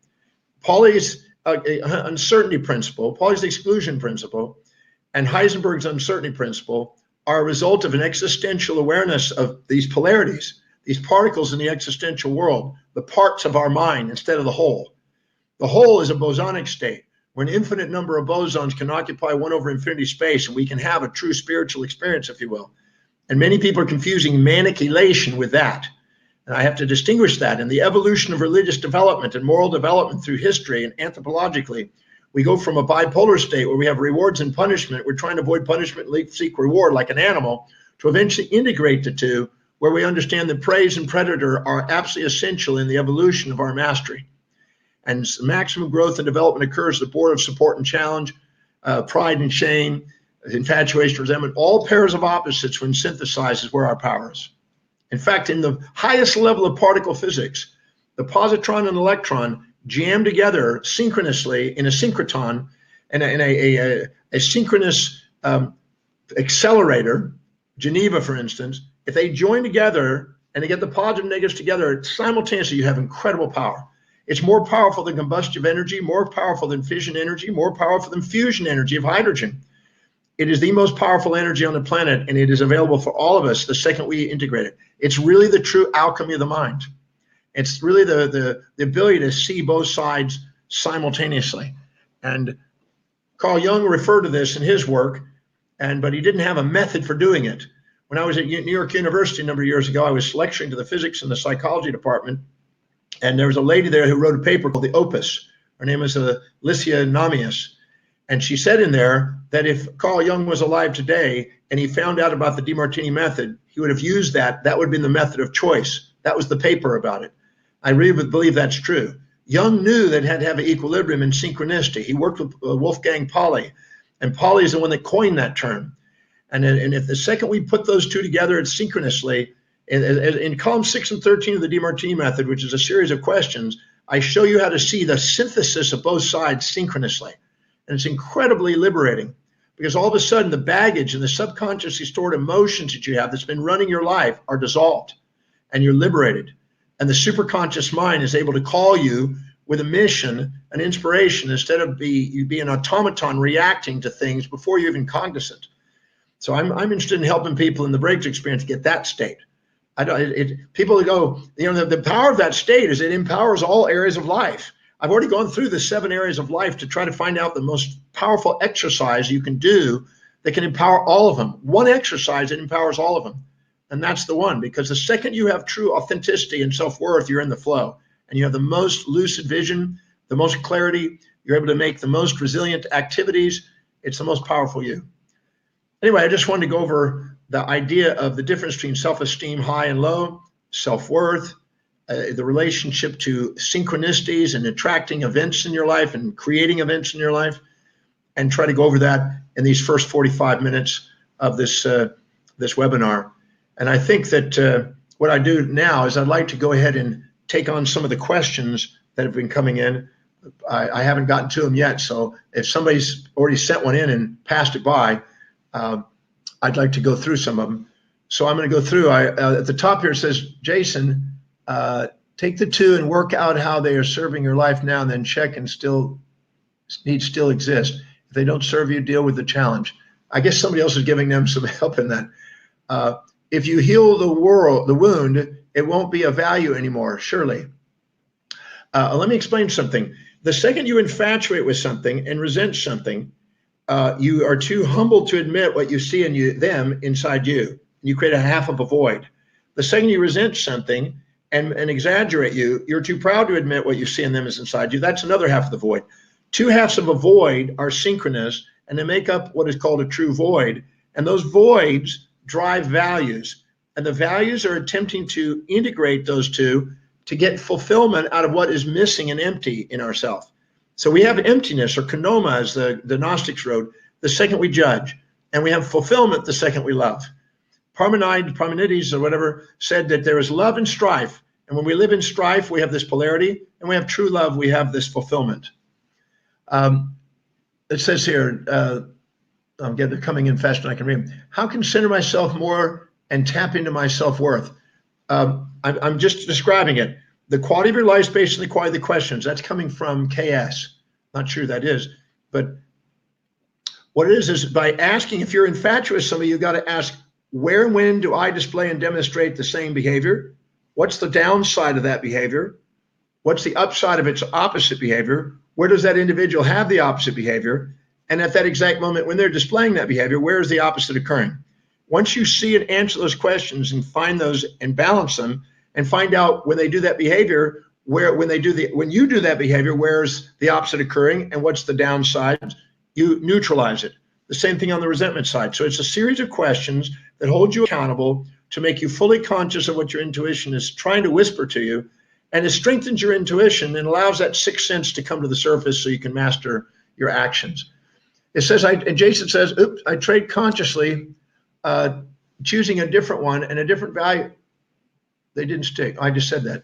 Pauli's uncertainty principle, Pauli's exclusion principle, and Heisenberg's uncertainty principle are a result of an existential awareness of these polarities, these particles in the existential world, the parts of our mind instead of the whole. The whole is a bosonic state, where an infinite number of bosons can occupy 1 over infinity space, and we can have a true spiritual experience, if you will. And many people are confusing manic elation with that. And I have to distinguish that. In the evolution of religious development and moral development through history and anthropologically, we go from a bipolar state where we have rewards and punishment. We're trying to avoid punishment, seek reward like an animal, to eventually integrate the two, where we understand that praise and predator are absolutely essential in the evolution of our mastery. And maximum growth and development occurs at the board of support and challenge, pride and shame, infatuation, resentment, all pairs of opposites when synthesized is where our power is. In fact, in the highest level of particle physics, the positron and electron jam together synchronously in a synchrotron and a synchronous accelerator, Geneva, for instance. If they join together and they get the positive and negatives together, simultaneously you have incredible power. It's more powerful than combustive energy, more powerful than fission energy, more powerful than fusion energy of hydrogen. It is the most powerful energy on the planet, and it is available for all of us the second we integrate it. It's really the true alchemy of the mind. It's really the ability to see both sides simultaneously. And Carl Jung referred to this in his work, but he didn't have a method for doing it. When I was at New York University a number of years ago, I was lecturing to the physics and the psychology department, and there was a lady there who wrote a paper called The Opus. Her name is Alicia Namias. And she said in there that if Carl Jung was alive today and he found out about the Demartini method, he would have used that. That would have been the method of choice. That was the paper about it. I really believe that's true. Jung knew that it had to have an equilibrium and synchronicity. He worked with Wolfgang Pauli, and Pauli is the one that coined that term. And if the second we put those two together, it's synchronously. In column 6 and 13 of the Demartini method, which is a series of questions, I show you how to see the synthesis of both sides synchronously. And it's incredibly liberating, because all of a sudden the baggage and the subconsciously stored emotions that you have that's been running your life are dissolved, and you're liberated. And the superconscious mind is able to call you with a mission, an inspiration, instead of you be an automaton reacting to things before you're even cognizant. So I'm interested in helping people in the breakthrough experience get that state. People go, the power of that state is it empowers all areas of life. I've already gone through the 7 areas of life to try to find out the most powerful exercise you can do that can empower all of them. One exercise that empowers all of them. And that's the one, because the second you have true authenticity and self-worth, you're in the flow, and you have the most lucid vision, the most clarity. You're able to make the most resilient activities. It's the most powerful you. Anyway, I just wanted to go over the idea of the difference between self-esteem, high and low, self-worth, the relationship to synchronicities and attracting events in your life and creating events in your life, and try to go over that in these first 45 minutes of this webinar. And I think that what I do now is I'd like to go ahead and take on some of the questions that have been coming in. I haven't gotten to them yet, so if somebody's already sent one in and passed it by, I'd like to go through some of them. So I'm going to go through. At the top here it says, Jason, take the 2 and work out how they are serving your life now, and then check and still exist. If they don't serve you, deal with the challenge. I guess somebody else is giving them some help in that. If you heal the wound, it won't be of value anymore, surely. Let me explain something. The second you infatuate with something and resent something, you are too humble to admit what you see in them inside you. You create a half of a void. The second you resent something and exaggerate you're too proud to admit what you see in them is inside you. That's another half of the void. Two halves of a void are synchronous, and they make up what is called a true void. And those voids drive values. And the values are attempting to integrate those two to get fulfillment out of what is missing and empty in ourselves. So we have emptiness, or konoma, as the Gnostics wrote, the second we judge. And we have fulfillment the second we love. Parmenides, or whatever, said that there is love and strife. And when we live in strife, we have this polarity. And we have true love, we have this fulfillment. It says here, they're coming in faster than I can read. How can center myself more and tap into my self-worth? I'm just describing it. The quality of your life is based on the quality of the questions. That's coming from KS. Not sure who that is, but what it is by asking, if you're infatuated with somebody, you've got to ask, where and when do I display and demonstrate the same behavior? What's the downside of that behavior? What's the upside of its opposite behavior? Where does that individual have the opposite behavior? And at that exact moment when they're displaying that behavior, where is the opposite occurring? Once you see and answer those questions and find those and balance them, and find out when they do that behavior, when you do that behavior, where's the opposite occurring and what's the downside, you neutralize it. The same thing on the resentment side. So it's a series of questions that hold you accountable to make you fully conscious of what your intuition is trying to whisper to you. And it strengthens your intuition and allows that sixth sense to come to the surface so you can master your actions. It says, Jason says, oops, I trade consciously, choosing a different one and a different value. They didn't stick. I just said that.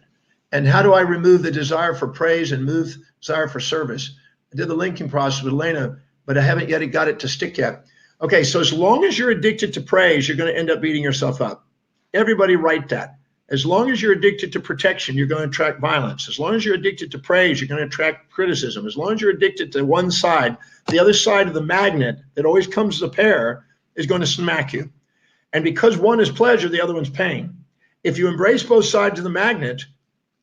And how do I remove the desire for praise and move desire for service? I did the linking process with Elena, but I haven't yet got it to stick yet. Okay, so as long as you're addicted to praise, you're going to end up beating yourself up. Everybody write that. As long as you're addicted to protection, you're going to attract violence. As long as you're addicted to praise, you're going to attract criticism. As long as you're addicted to one side, the other side of the magnet that always comes as a pair is going to smack you. And because one is pleasure, the other one's pain. If you embrace both sides of the magnet,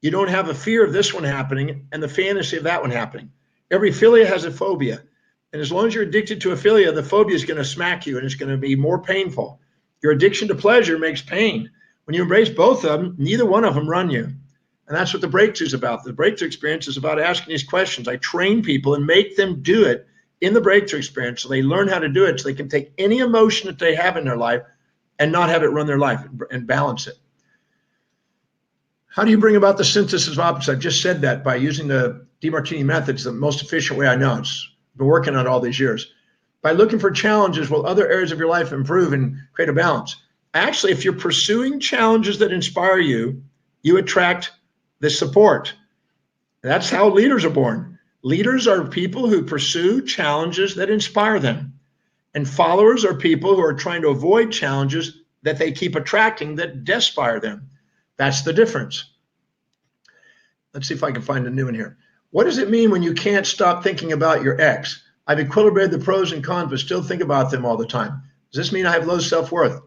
you don't have a fear of this one happening and the fantasy of that one happening. Every philia has a phobia. And as long as you're addicted to a philia, the phobia is going to smack you and it's going to be more painful. Your addiction to pleasure makes pain. When you embrace both of them, neither one of them run you. And that's what the breakthrough is about. The breakthrough experience is about asking these questions. I train people and make them do it in the breakthrough experience so they learn how to do it so they can take any emotion that they have in their life and not have it run their life and balance it. How do you bring about the synthesis of opposites? I've just said that by using the Demartini method. It's the most efficient way I know. It's been working on it all these years. By looking for challenges while other areas of your life improve and create a balance. Actually, if you're pursuing challenges that inspire you, you attract the support. That's how leaders are born. Leaders are people who pursue challenges that inspire them. And followers are people who are trying to avoid challenges that they keep attracting that despire them. That's the difference. Let's see if I can find a new one here. What does it mean when you can't stop thinking about your ex? I've equilibrated the pros and cons, but still think about them all the time. Does this mean I have low self-worth?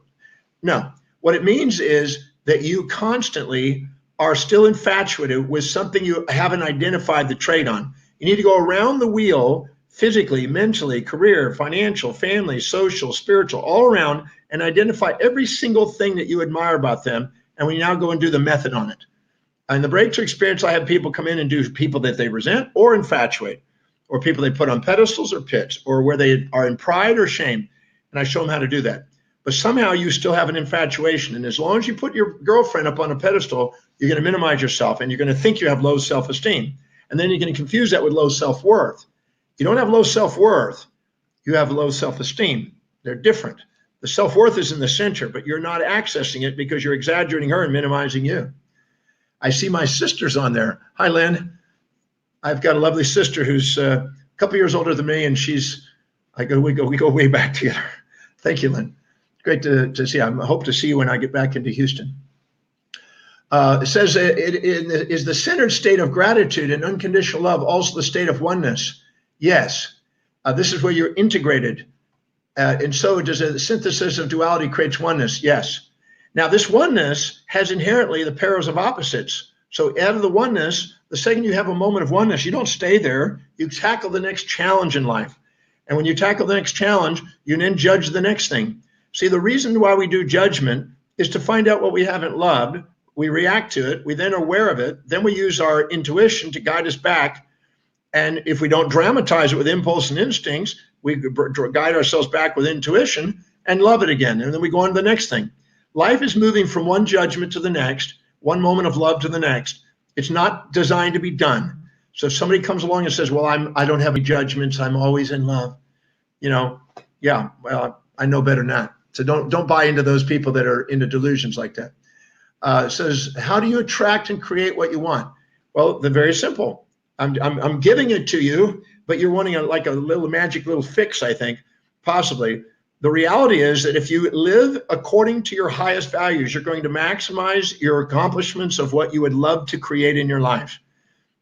No. What it means is that you constantly are still infatuated with something you haven't identified the trait on. You need to go around the wheel physically, mentally, career, financial, family, social, spiritual, all around, and identify every single thing that you admire about them. And we now go and do the method on it. In the breakthrough experience, I have people come in and do people that they resent or infatuate, or people they put on pedestals or pits, or where they are in pride or shame. And I show them how to do that. But somehow you still have an infatuation. And as long as you put your girlfriend up on a pedestal, you're going to minimize yourself and you're going to think you have low self-esteem. And then you're going to confuse that with low self-worth. You don't have low self-worth. You have low self-esteem. They're different. The self-worth is in the center, but you're not accessing it because you're exaggerating her and minimizing you. I see my sister's on there. Hi, Lynn. I've got a lovely sister who's a couple years older than me, and we go way back together. Thank you, Lynn. Great to see you. I hope to see you when I get back into Houston. It says, is the centered state of gratitude and unconditional love also the state of oneness? Yes. This is where you're integrated. And so does a synthesis of duality creates oneness? Yes. Now, this oneness has inherently the pairs of opposites. So out of the oneness, the second you have a moment of oneness, you don't stay there. You tackle the next challenge in life. And when you tackle the next challenge, you then judge the next thing. See, the reason why we do judgment is to find out what we haven't loved. We react to it. We then are aware of it. Then we use our intuition to guide us back. And if we don't dramatize it with impulse and instincts, we guide ourselves back with intuition and love it again. And then we go on to the next thing. Life is moving from one judgment to the next, one moment of love to the next. It's not designed to be done. So if somebody comes along and says, well, I don't have any judgments, I'm always in love, yeah, well, I know better than that. So don't buy into those people that are into delusions like that. It says, how do you attract and create what you want? Well, they're very simple. I'm giving it to you, but you're wanting a little magic little fix, I think, possibly. The reality is that if you live according to your highest values, you're going to maximize your accomplishments of what you would love to create in your life.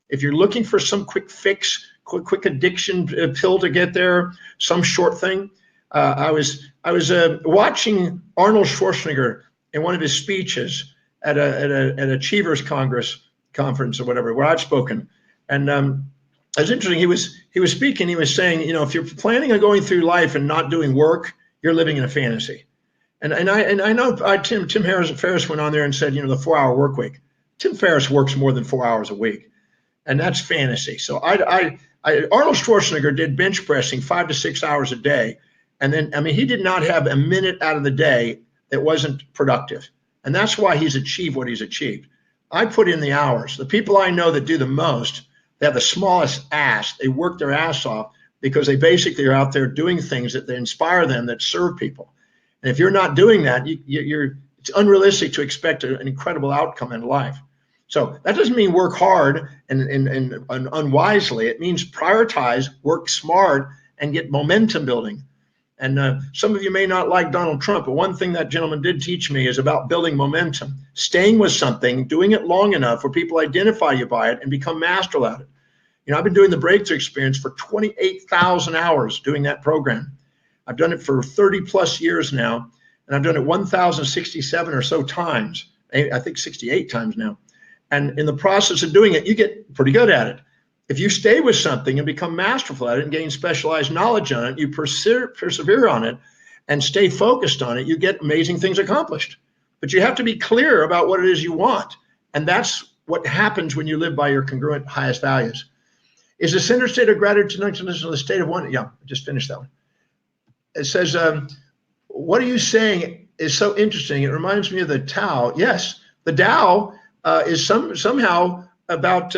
If you're looking for some quick fix, quick addiction pill to get there, some short thing, I was watching Arnold Schwarzenegger in one of his speeches at an Achievers conference or whatever, where I've spoken. And it was interesting. He was speaking. He was saying, if you're planning on going through life and not doing work, you're living in a fantasy. And I know Tim Ferriss went on there and said, the 4-hour work week. Tim Ferriss works more than 4 hours a week, and that's fantasy. So Arnold Schwarzenegger did bench pressing 5 to 6 hours a day, and then he did not have a minute out of the day that wasn't productive, and that's why he's achieved what he's achieved. I put in the hours. The people I know that do the most, they have the smallest ass. They work their ass off because they basically are out there doing things that they inspire them, that serve people. And if you're not doing that, it's unrealistic to expect an incredible outcome in life. So that doesn't mean work hard and unwisely. It means prioritize, work smart, and get momentum building. And some of you may not like Donald Trump, but one thing that gentleman did teach me is about building momentum, staying with something, doing it long enough where people identify you by it and become masterful at it. I've been doing the breakthrough experience for 28,000 hours doing that program. I've done it for 30 plus years now, and I've done it 1,067 or so times. I think 68 times now. And in the process of doing it, you get pretty good at it. If you stay with something and become masterful at it and gain specialized knowledge on it, you persevere on it and stay focused on it, you get amazing things accomplished. But you have to be clear about what it is you want. And that's what happens when you live by your congruent highest values. Is the center state of gratitude connected to the state of one? Yeah, I just finished that one. It says, what are you saying is so interesting. It reminds me of the Tao. Yes, the Tao is somehow about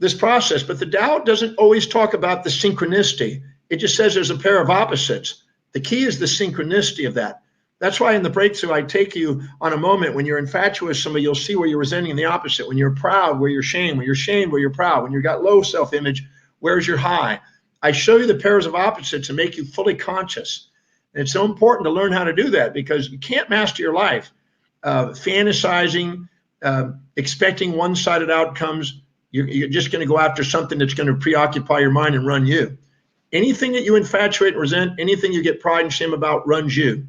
this process, but the Tao doesn't always talk about the synchronicity. It just says there's a pair of opposites. The key is the synchronicity of that. That's why in the breakthrough, I take you on a moment when you're infatuated with somebody, you'll see where you're resenting the opposite. When you're proud, where you're shamed. When you're shamed, where you're proud. When you've got low self-image, where's your high? I show you the pairs of opposites and make you fully conscious. And it's so important to learn how to do that because you can't master your life fantasizing, expecting one-sided outcomes. You're just going to go after something that's going to preoccupy your mind and run you. Anything that you infatuate and resent, anything you get pride and shame about runs you.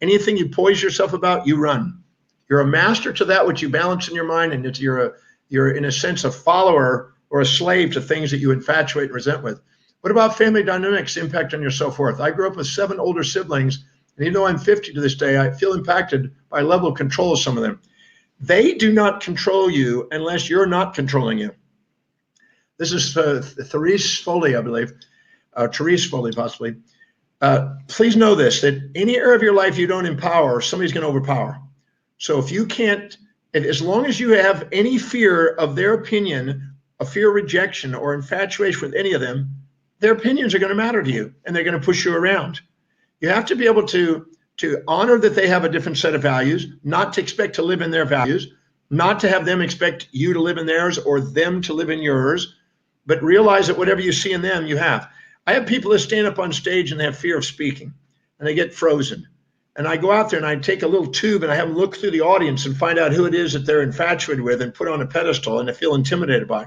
Anything you poise yourself about, you run. You're a master to that which you balance in your mind, and you're in a sense a follower or a slave to things that you infatuate and resent with. What about family dynamics impact on your self-worth? I grew up with 7 older siblings, and even though I'm 50 to this day, I feel impacted by a level of control of some of them. They do not control you unless you're not controlling you. This is Therese Foley, I believe, Therese Foley possibly. Please know this, that any area of your life you don't empower, somebody's going to overpower. So if you can't, as long as you have any fear of their opinion, a fear of rejection or infatuation with any of them, their opinions are going to matter to you and they're going to push you around. You have to be able to honor that they have a different set of values, not to expect to live in their values, not to have them expect you to live in theirs or them to live in yours, but realize that whatever you see in them, you have. I have people that stand up on stage and they have fear of speaking and they get frozen. And I go out there and I take a little tube and I have them look through the audience and find out who it is that they're infatuated with and put on a pedestal and they feel intimidated by.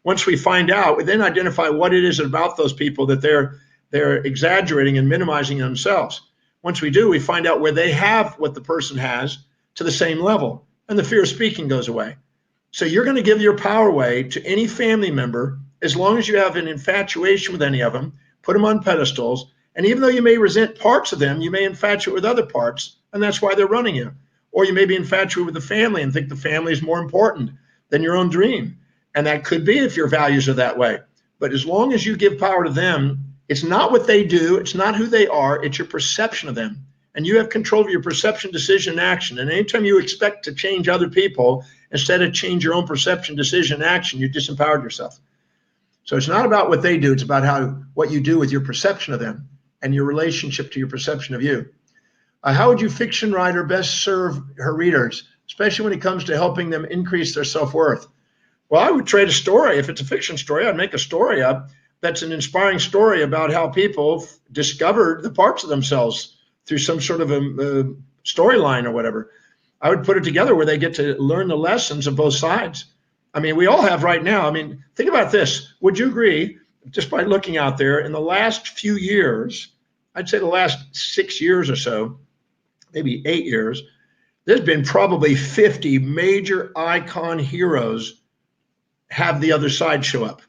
Once we find out, we then identify what it is about those people that they're exaggerating and minimizing themselves. Once we do, we find out where they have what the person has to the same level, and the fear of speaking goes away. So you're going to give your power away to any family member as long as you have an infatuation with any of them, put them on pedestals, and even though you may resent parts of them, you may infatuate with other parts, and that's why they're running you. Or you may be infatuated with the family and think the family is more important than your own dream. And that could be if your values are that way. But as long as you give power to them, it's not what they do, it's not who they are, it's your perception of them. And you have control of your perception, decision, and action. And anytime you expect to change other people, instead of change your own perception, decision, and action, you disempowered yourself. So it's not about what they do, it's about what you do with your perception of them and your relationship to your perception of you. How would you fiction writer best serve her readers, especially when it comes to helping them increase their self-worth? Well, I would trade a story. If it's a fiction story, I'd make a story up that's an inspiring story about how people discovered the parts of themselves through some sort of a storyline or whatever. I would put it together where they get to learn the lessons of both sides. I mean, we all have right now. I mean, think about this. Would you agree, just by looking out there, in the last few years, I'd say the last 6 years or so, maybe 8 years, there's been probably 50 major icon heroes have the other side show up.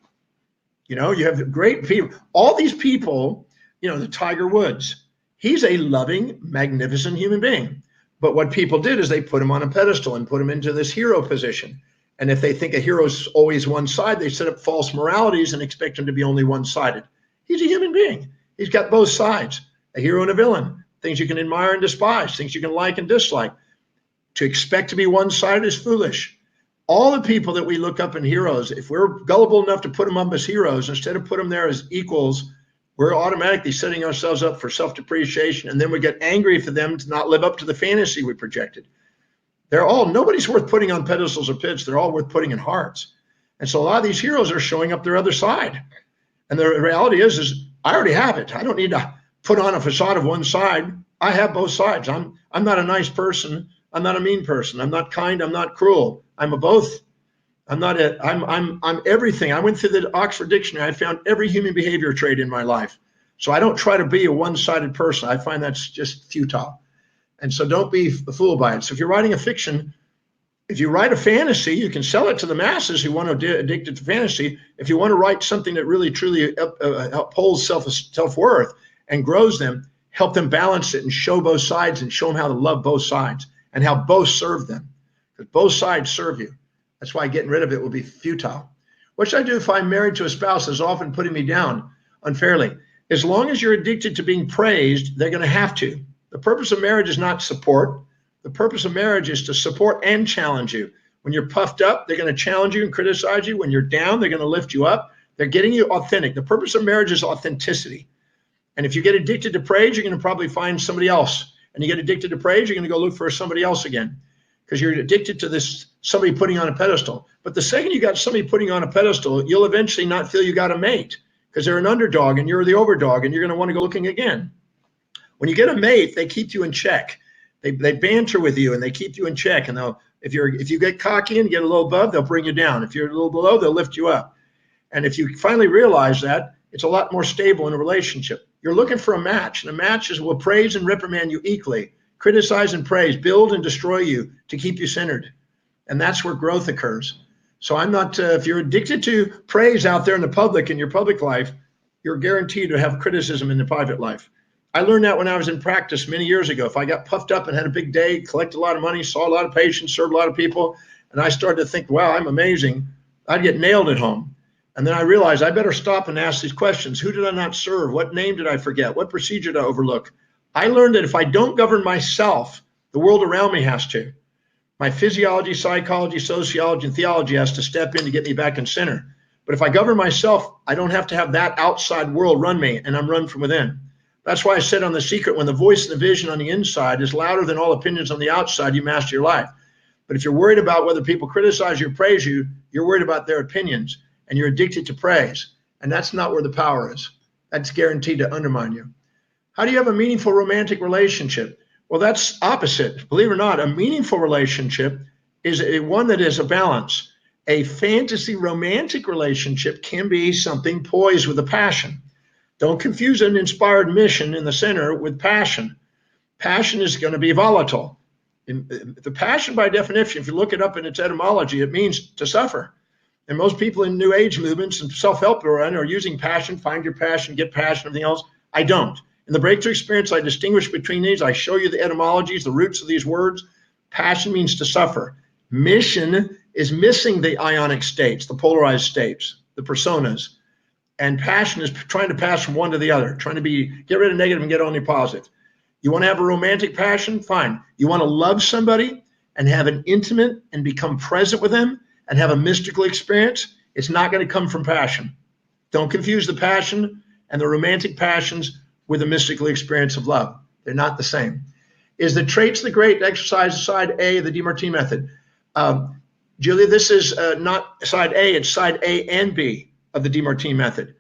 You know, you have great people, all these people, you know, the Tiger Woods, he's a loving, magnificent human being. But what people did is they put him on a pedestal and put him into this hero position. And if they think a hero's always one side, they set up false moralities and expect him to be only one-sided. He's a human being. He's got both sides, a hero and a villain, things you can admire and despise, things you can like and dislike. To expect to be one-sided is foolish. All the people that we look up in heroes, if we're gullible enough to put them up as heroes, instead of put them there as equals, we're automatically setting ourselves up for self-depreciation. And then we get angry for them to not live up to the fantasy we projected. Nobody's worth putting on pedestals or pits. They're all worth putting in hearts. And so a lot of these heroes are showing up their other side. And the reality is I already have it. I don't need to put on a facade of one side. I have both sides. I'm not a nice person. I'm not a mean person. I'm not kind. I'm not cruel. I'm a both. I'm everything. I went through the Oxford Dictionary. I found every human behavior trait in my life. So I don't try to be a one-sided person. I find that's just futile. And so don't be fooled by it. So if you're writing a fiction, if you write a fantasy, you can sell it to the masses who want to be addicted to fantasy. If you want to write something that really, truly upholds self-worth and grows them, help them balance it and show both sides and show them how to love both sides and how both serve them. Because both sides serve you. That's why getting rid of it will be futile. What should I do if I'm married to a spouse that's often putting me down unfairly? As long as you're addicted to being praised, they're going to have to. The purpose of marriage is not support. The purpose of marriage is to support and challenge you. When you're puffed up, they're going to challenge you and criticize you. When you're down, they're going to lift you up. They're getting you authentic. The purpose of marriage is authenticity. And if you get addicted to praise, you're going to probably find somebody else. And you get addicted to praise, you're going to go look for somebody else again. Because you're addicted to this somebody putting on a pedestal. But the second you got somebody putting on a pedestal, you'll eventually not feel you got a mate because they're an underdog and you're the overdog and you're going to want to go looking again. When you get a mate, they keep you in check. They banter with you and they keep you in check. And if you get cocky and get a little above, they'll bring you down. If you're a little below, they'll lift you up. And if you finally realize that, it's a lot more stable in a relationship. You're looking for a match, and a match will praise and reprimand you equally. Criticize and praise, build and destroy you to keep you centered. And that's where growth occurs. So I'm not, if you're addicted to praise out there in the public, in your public life, you're guaranteed to have criticism in the private life. I learned that when I was in practice many years ago. If I got puffed up and had a big day, collected a lot of money, saw a lot of patients, served a lot of people, and I started to think, wow, I'm amazing, I'd get nailed at home. And then I realized I better stop and ask these questions. Who did I not serve? What name did I forget? What procedure did I overlook? I learned that if I don't govern myself, the world around me has to. My physiology, psychology, sociology, and theology has to step in to get me back in center. But if I govern myself, I don't have to have that outside world run me, and I'm run from within. That's why I said on The Secret, when the voice and the vision on the inside is louder than all opinions on the outside, you master your life. But if you're worried about whether people criticize you or praise you, you're worried about their opinions, and you're addicted to praise. And that's not where the power is. That's guaranteed to undermine you. How do you have a meaningful romantic relationship? Well, that's opposite. Believe it or not, a meaningful relationship is one that is a balance. A fantasy romantic relationship can be something poised with a passion. Don't confuse an inspired mission in the center with passion. Passion is going to be volatile. The passion, by definition, if you look it up in its etymology, it means to suffer. And most people in New Age movements and self-help are using passion, find your passion, get passion, everything else. I don't. In the breakthrough experience, I distinguish between these. I show you the etymologies, the roots of these words. Passion means to suffer. Mission is missing the ionic states, the polarized states, the personas. And passion is trying to pass from one to the other, trying to get rid of negative and get only positive. You want to have a romantic passion? Fine. You want to love somebody and have an intimate and become present with them and have a mystical experience? It's not going to come from passion. Don't confuse the passion and the romantic passions with a mystical experience of love. They're not the same. Is the traits of the great exercise side A of the Demartini method? Julia, this is not side A, it's side A and B of the Demartini method.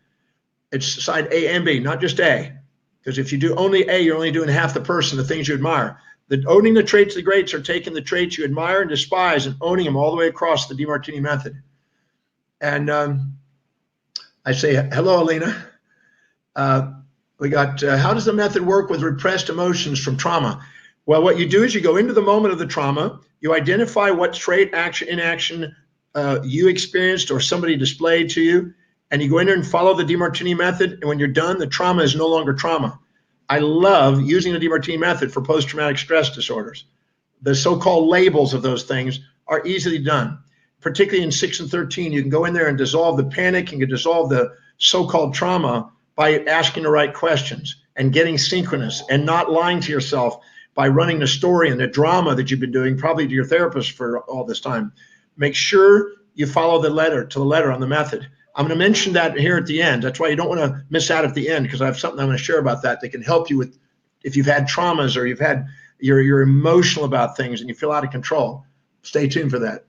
It's side A and B, not just A. Because if you do only A, you're only doing half the person, the things you admire. Owning the traits of the greats are taking the traits you admire and despise and owning them all the way across the Demartini method. And I say, hello, Alina. We got, how does the method work with repressed emotions from trauma? Well, what you do is you go into the moment of the trauma, you identify what trait, action, inaction you experienced or somebody displayed to you, and you go in there and follow the Demartini method, and when you're done, the trauma is no longer trauma. I love using the Demartini method for post-traumatic stress disorders. The so-called labels of those things are easily done, particularly in 6 and 13. You can go in there and dissolve the panic, and you can dissolve the so-called trauma by asking the right questions and getting synchronous and not lying to yourself by running the story and the drama that you've been doing, probably to your therapist for all this time. Make sure you follow the letter on the method. I'm going to mention that here at the end. That's why you don't want to miss out at the end, because I have something I'm going to share about that can help you with if you've had traumas or you're emotional about things and you feel out of control. Stay tuned for that.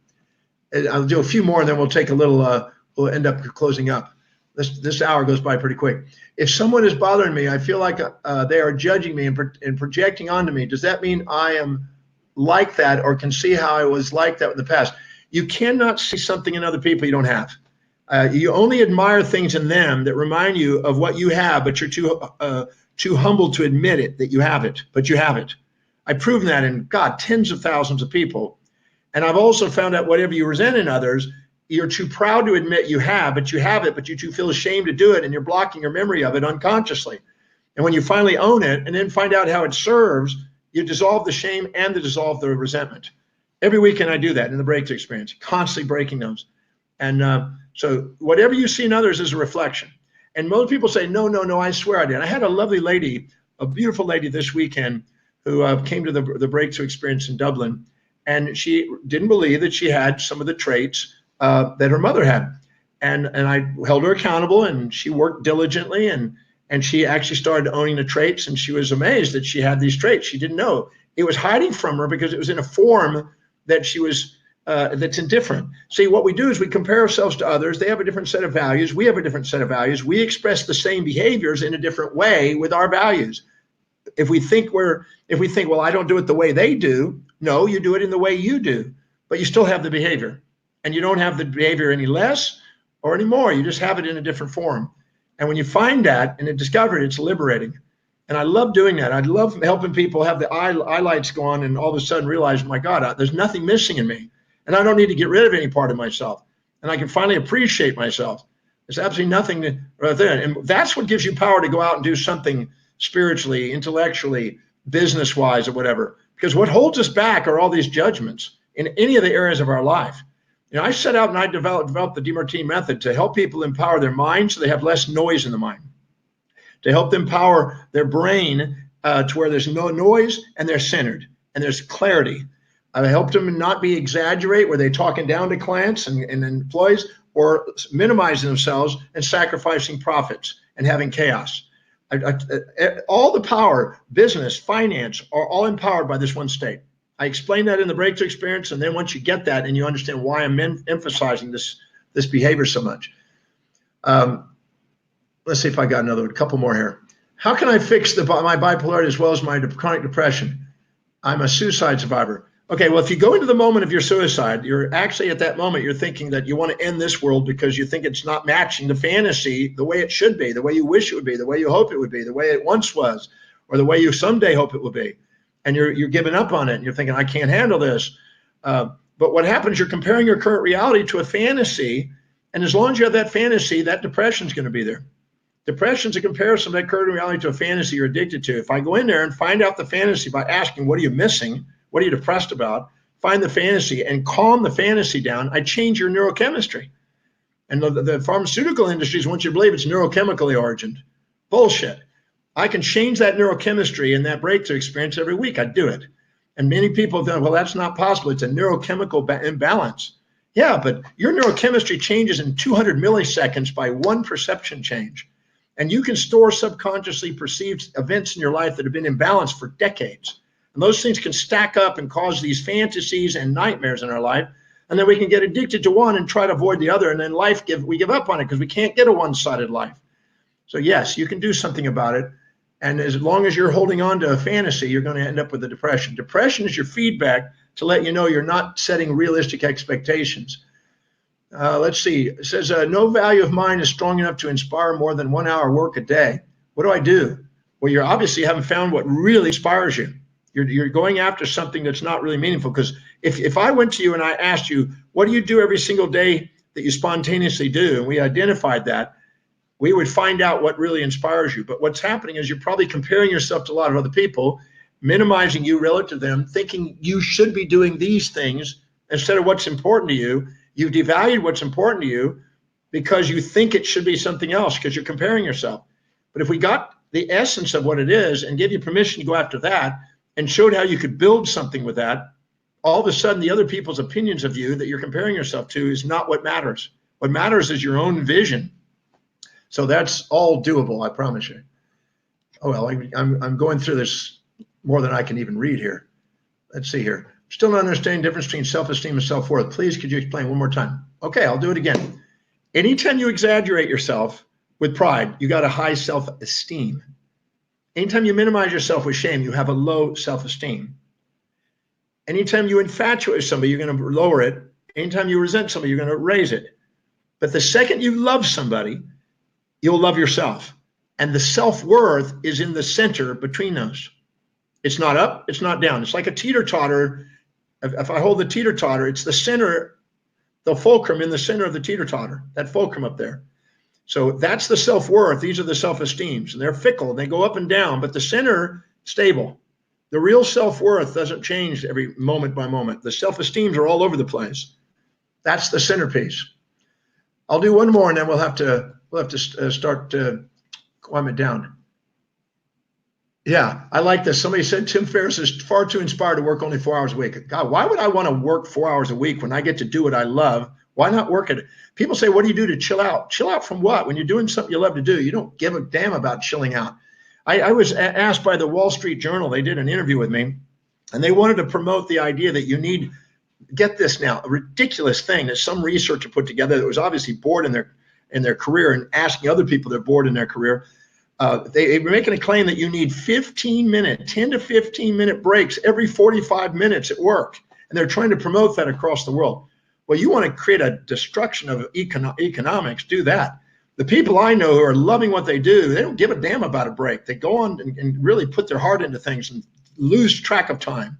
I'll do a few more and then we'll take a little, we'll end up closing up. This hour goes by pretty quick. If someone is bothering me, I feel like they are judging me and projecting onto me. Does that mean I am like that or can see how I was like that in the past? You cannot see something in other people you don't have. You only admire things in them that remind you of what you have, but you're too humble to admit it, that you have it, but you have it. I've proven that in, tens of thousands of people. And I've also found out whatever you resent in others, you're too proud to admit you have, but you have it, but you too feel ashamed to do it, and you're blocking your memory of it unconsciously. And when you finally own it and then find out how it serves, you dissolve the shame and dissolve the resentment. Every weekend I do that in the breakthrough experience, constantly breaking those. And so whatever you see in others is a reflection. And most people say, no, I swear I did. I had a lovely lady, a beautiful lady this weekend who came to the breakthrough experience in Dublin, and she didn't believe that she had some of the traits that her mother had. And I held her accountable, and she worked diligently, and she actually started owning the traits, and she was amazed that she had these traits. She didn't know. It was hiding from her because it was in a form that she was that's indifferent. See, what we do is we compare ourselves to others. They have a different set of values. We have a different set of values. We express the same behaviors in a different way with our values. If we think, well, I don't do it the way they do. No, you do it in the way you do, but you still have the behavior, and you don't have the behavior any less or any more. You just have it in a different form. And when you find that and discover it, it's liberating. And I love doing that. I love helping people have the eye lights go on and all of a sudden realize, my God, there's nothing missing in me. And I don't need to get rid of any part of myself. And I can finally appreciate myself. There's absolutely nothing right there. And that's what gives you power to go out and do something spiritually, intellectually, business-wise, or whatever. Because what holds us back are all these judgments in any of the areas of our life. You know, I set out and I developed the Demartini method to help people empower their mind so they have less noise in the mind, to help them empower their brain to where there's no noise and they're centered and there's clarity. I helped them not be exaggerate where they're talking down to clients and employees or minimizing themselves and sacrificing profits and having chaos. All the power, business, finance are all empowered by this one state. I explained that in the breakthrough experience, and then once you get that and you understand why I'm emphasizing this behavior so much. Let's see if I got a couple more here. How can I fix my bipolarity as well as my chronic depression? I'm a suicide survivor. Okay, well, if you go into the moment of your suicide, you're actually at that moment, you're thinking that you want to end this world because you think it's not matching the fantasy the way it should be, the way you wish it would be, the way you hope it would be, the way it once was, or the way you someday hope it will be. and you're giving up on it, and you're thinking, I can't handle this. But what happens, you're comparing your current reality to a fantasy, and as long as you have that fantasy, that depression is going to be there. Depression is a comparison of that current reality to a fantasy you're addicted to. If I go in there and find out the fantasy by asking, what are you missing? What are you depressed about? Find the fantasy and calm the fantasy down, I change your neurochemistry. And the pharmaceutical industries want you to believe it's neurochemically origined. Bullshit. I can change that neurochemistry and that breakthrough experience every week. I do it. And many people have done, well, that's not possible. It's a neurochemical imbalance. Yeah, but your neurochemistry changes in 200 milliseconds by one perception change. And you can store subconsciously perceived events in your life that have been imbalanced for decades. And those things can stack up and cause these fantasies and nightmares in our life. And then we can get addicted to one and try to avoid the other. And then we give up on it because we can't get a one-sided life. So yes, you can do something about it. And as long as you're holding on to a fantasy, you're going to end up with a depression. Depression is your feedback to let you know you're not setting realistic expectations. Let's see. It says, no value of mine is strong enough to inspire more than 1 hour work a day. What do I do? Well, you obviously haven't found what really inspires you. You're going after something that's not really meaningful. Because if I went to you and I asked you, what do you do every single day that you spontaneously do? And we identified that, we would find out what really inspires you. But what's happening is you're probably comparing yourself to a lot of other people, minimizing you relative to them, thinking you should be doing these things instead of what's important to you. You've devalued what's important to you because you think it should be something else because you're comparing yourself. But if we got the essence of what it is and give you permission to go after that and showed how you could build something with that, all of a sudden the other people's opinions of you that you're comparing yourself to is not what matters. What matters is your own vision. So that's all doable, I promise you. Oh, well, I'm going through this more than I can even read here. Let's see here. Still not understanding the difference between self-esteem and self-worth. Please, could you explain one more time? Okay, I'll do it again. Anytime you exaggerate yourself with pride, you got a high self-esteem. Anytime you minimize yourself with shame, you have a low self-esteem. Anytime you infatuate somebody, you're going to lower it. Anytime you resent somebody, you're going to raise it. But the second you love somebody, you'll love yourself. And the self-worth is in the center between those. It's not up, it's not down. It's like a teeter-totter. If I hold the teeter-totter, it's the center, the fulcrum in the center of the teeter-totter, that fulcrum up there. So that's the self-worth. These are the self-esteems. And they're fickle. They go up and down, but the center, stable. The real self-worth doesn't change every moment by moment. The self-esteems are all over the place. That's the centerpiece. I'll do one more, and then we'll have to start climbing it down. Yeah, I like this. Somebody said Tim Ferriss is far too inspired to work only 4 hours a week. God, why would I want to work 4 hours a week when I get to do what I love? Why not work at it? People say, what do you do to chill out? Chill out from what? When you're doing something you love to do, you don't give a damn about chilling out. I was asked by the Wall Street Journal, they did an interview with me, and they wanted to promote the idea that you need, get this now, a ridiculous thing that some researcher put together that was obviously bored in their career and asking other people that are bored in their career. They were making a claim that you need 10 to 15 minute breaks every 45 minutes at work. And they're trying to promote that across the world. Well, you want to create a destruction of economics, do that. The people I know who are loving what they do, they don't give a damn about a break. They go on and really put their heart into things and lose track of time.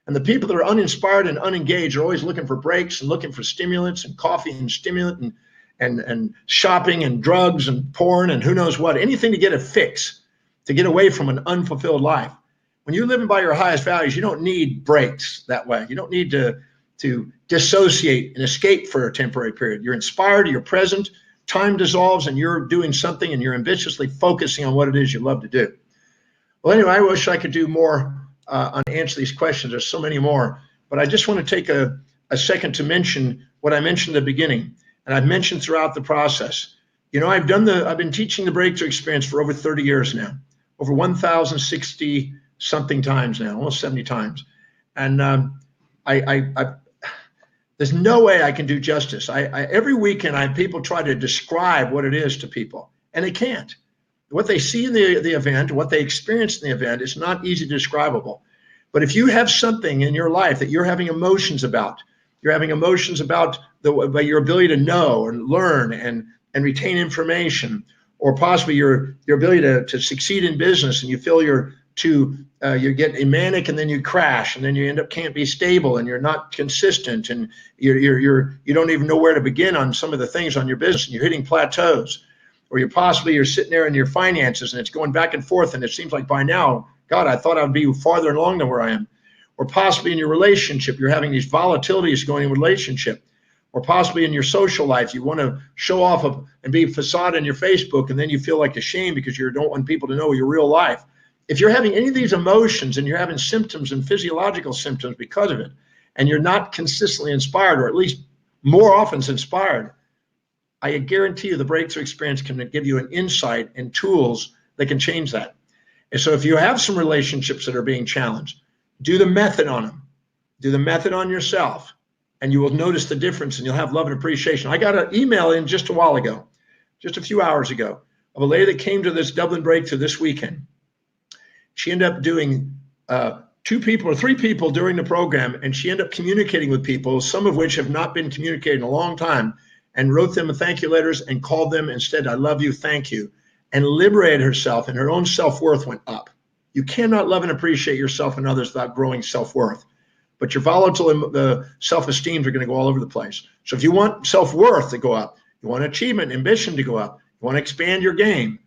And the people that are uninspired and unengaged are always looking for breaks and looking for stimulants and coffee and stimulant and shopping and drugs and porn and who knows what, anything to get a fix, to get away from an unfulfilled life. When you're living by your highest values, you don't need breaks that way. You don't need to dissociate and escape for a temporary period. You're inspired, you're present, time dissolves, and you're doing something and you're ambitiously focusing on what it is you love to do. Well, anyway, I wish I could do more on answer these questions. There's so many more, but I just want to take a second to mention what I mentioned at the beginning. And I've mentioned throughout the process, you know, I've been teaching the breakthrough experience for over 30 years now, over 1,060 something times now, almost 70 times. And there's no way I can do justice. Every weekend, people try to describe what it is to people, and they can't. What they see in the event, what they experience in the event is not easy describable. But if you have something in your life that you're having emotions about, you're having emotions about your ability to know and learn and retain information, or possibly your ability to succeed in business, and you feel you're to you get manic and then you crash and then you end up can't be stable and you're not consistent and you don't even know where to begin on some of the things on your business and you're hitting plateaus, or you're sitting there in your finances and it's going back and forth and it seems like by now, God, I thought I'd be farther along than where I am. Or possibly in your relationship, you're having these volatilities going in relationship. Or possibly in your social life, you want to show off and be facade on your Facebook, and then you feel like ashamed because you don't want people to know your real life. If you're having any of these emotions and you're having symptoms and physiological symptoms because of it, and you're not consistently inspired, or at least more often inspired, I guarantee you the breakthrough experience can give you an insight and tools that can change that. And so if you have some relationships that are being challenged, do the method on them. Do the method on yourself. And you will notice the difference and you'll have love and appreciation. I got an email in just a while ago, just a few hours ago, of a lady that came to this Dublin Breakthrough this weekend. She ended up doing 2 people or 3 people during the program, and she ended up communicating with people, some of which have not been communicated in a long time, and wrote them thank you letters and called them and said, I love you, thank you, and liberated herself, and her own self-worth went up. You cannot love and appreciate yourself and others without growing self-worth. But your volatile self-esteems are going to go all over the place. So if you want self-worth to go up, you want achievement, ambition to go up, you want to expand your game,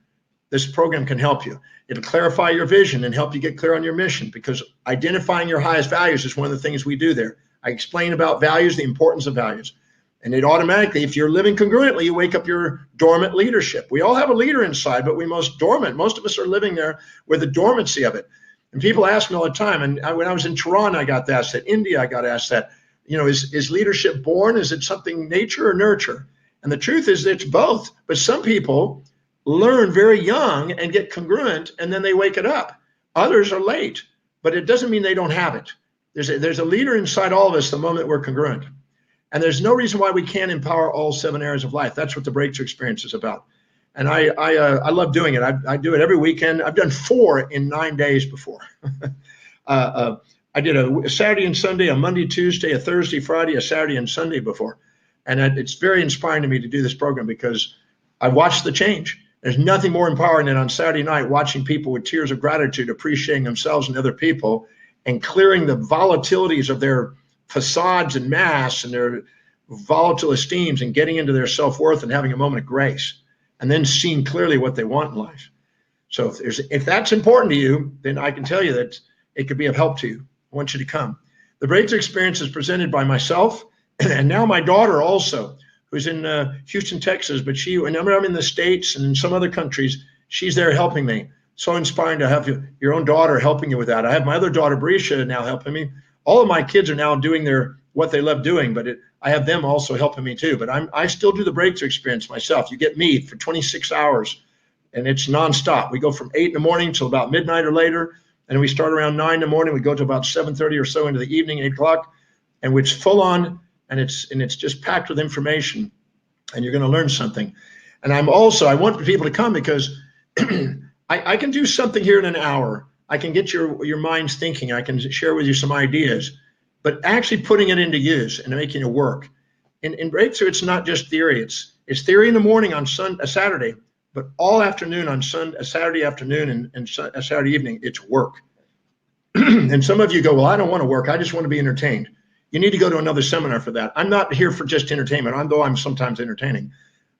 this program can help you. It'll clarify your vision and help you get clear on your mission, because identifying your highest values is one of the things we do there. I explain about values, the importance of values. And it automatically, if you're living congruently, you wake up your dormant leadership. We all have a leader inside, but we most dormant. Most of us are living there with the dormancy of it. And people ask me all the time, and when I was in Toronto, I got asked that. India, I got asked that. Is leadership born? Is it something nature or nurture? And the truth is it's both. But some people learn very young and get congruent, and then they wake it up. Others are late, but it doesn't mean they don't have it. There's a leader inside all of us the moment we're congruent. And there's no reason why we can't empower all 7 areas of life. That's what the breakthrough experience is about. And I love doing it. I do it every weekend. I've done 4 in 9 days before. I did a Saturday and Sunday, a Monday, Tuesday, a Thursday, Friday, a Saturday and Sunday before. And it's very inspiring to me to do this program because I watched the change. There's nothing more empowering than on Saturday night watching people with tears of gratitude, appreciating themselves and other people, and clearing the volatilities of their facades and masks and their volatile esteems, and getting into their self-worth and having a moment of grace, and then seeing clearly what they want in life. So if that's important to you, then I can tell you that it could be of help to you. I want you to come. The breakthrough experience is presented by myself and now my daughter also, who's in Houston, Texas, but whenever I'm in the States and in some other countries, she's there helping me. So inspiring to have your own daughter helping you with that. I have my other daughter, Brisha, now helping me. All of my kids are now doing what they love doing, but I have them also helping me too. But I still do the breakthrough experience myself. You get me for 26 hours, and it's nonstop. We go from 8 in the morning till about midnight or later, and we start around 9 in the morning. We go to about 7:30 or so into the evening, 8 o'clock, and it's full on, and it's just packed with information, and you're going to learn something. And I want people to come because I can do something here in an hour. I can get your minds thinking. I can share with you some ideas, but actually putting it into use and making it work. In breakthrough, it's not just theory. It's theory in the morning on Saturday, but all afternoon on Saturday afternoon and Saturday evening, it's work. And some of you go, well, I don't want to work. I just want to be entertained. You need to go to another seminar for that. I'm not here for just entertainment, although I'm sometimes entertaining.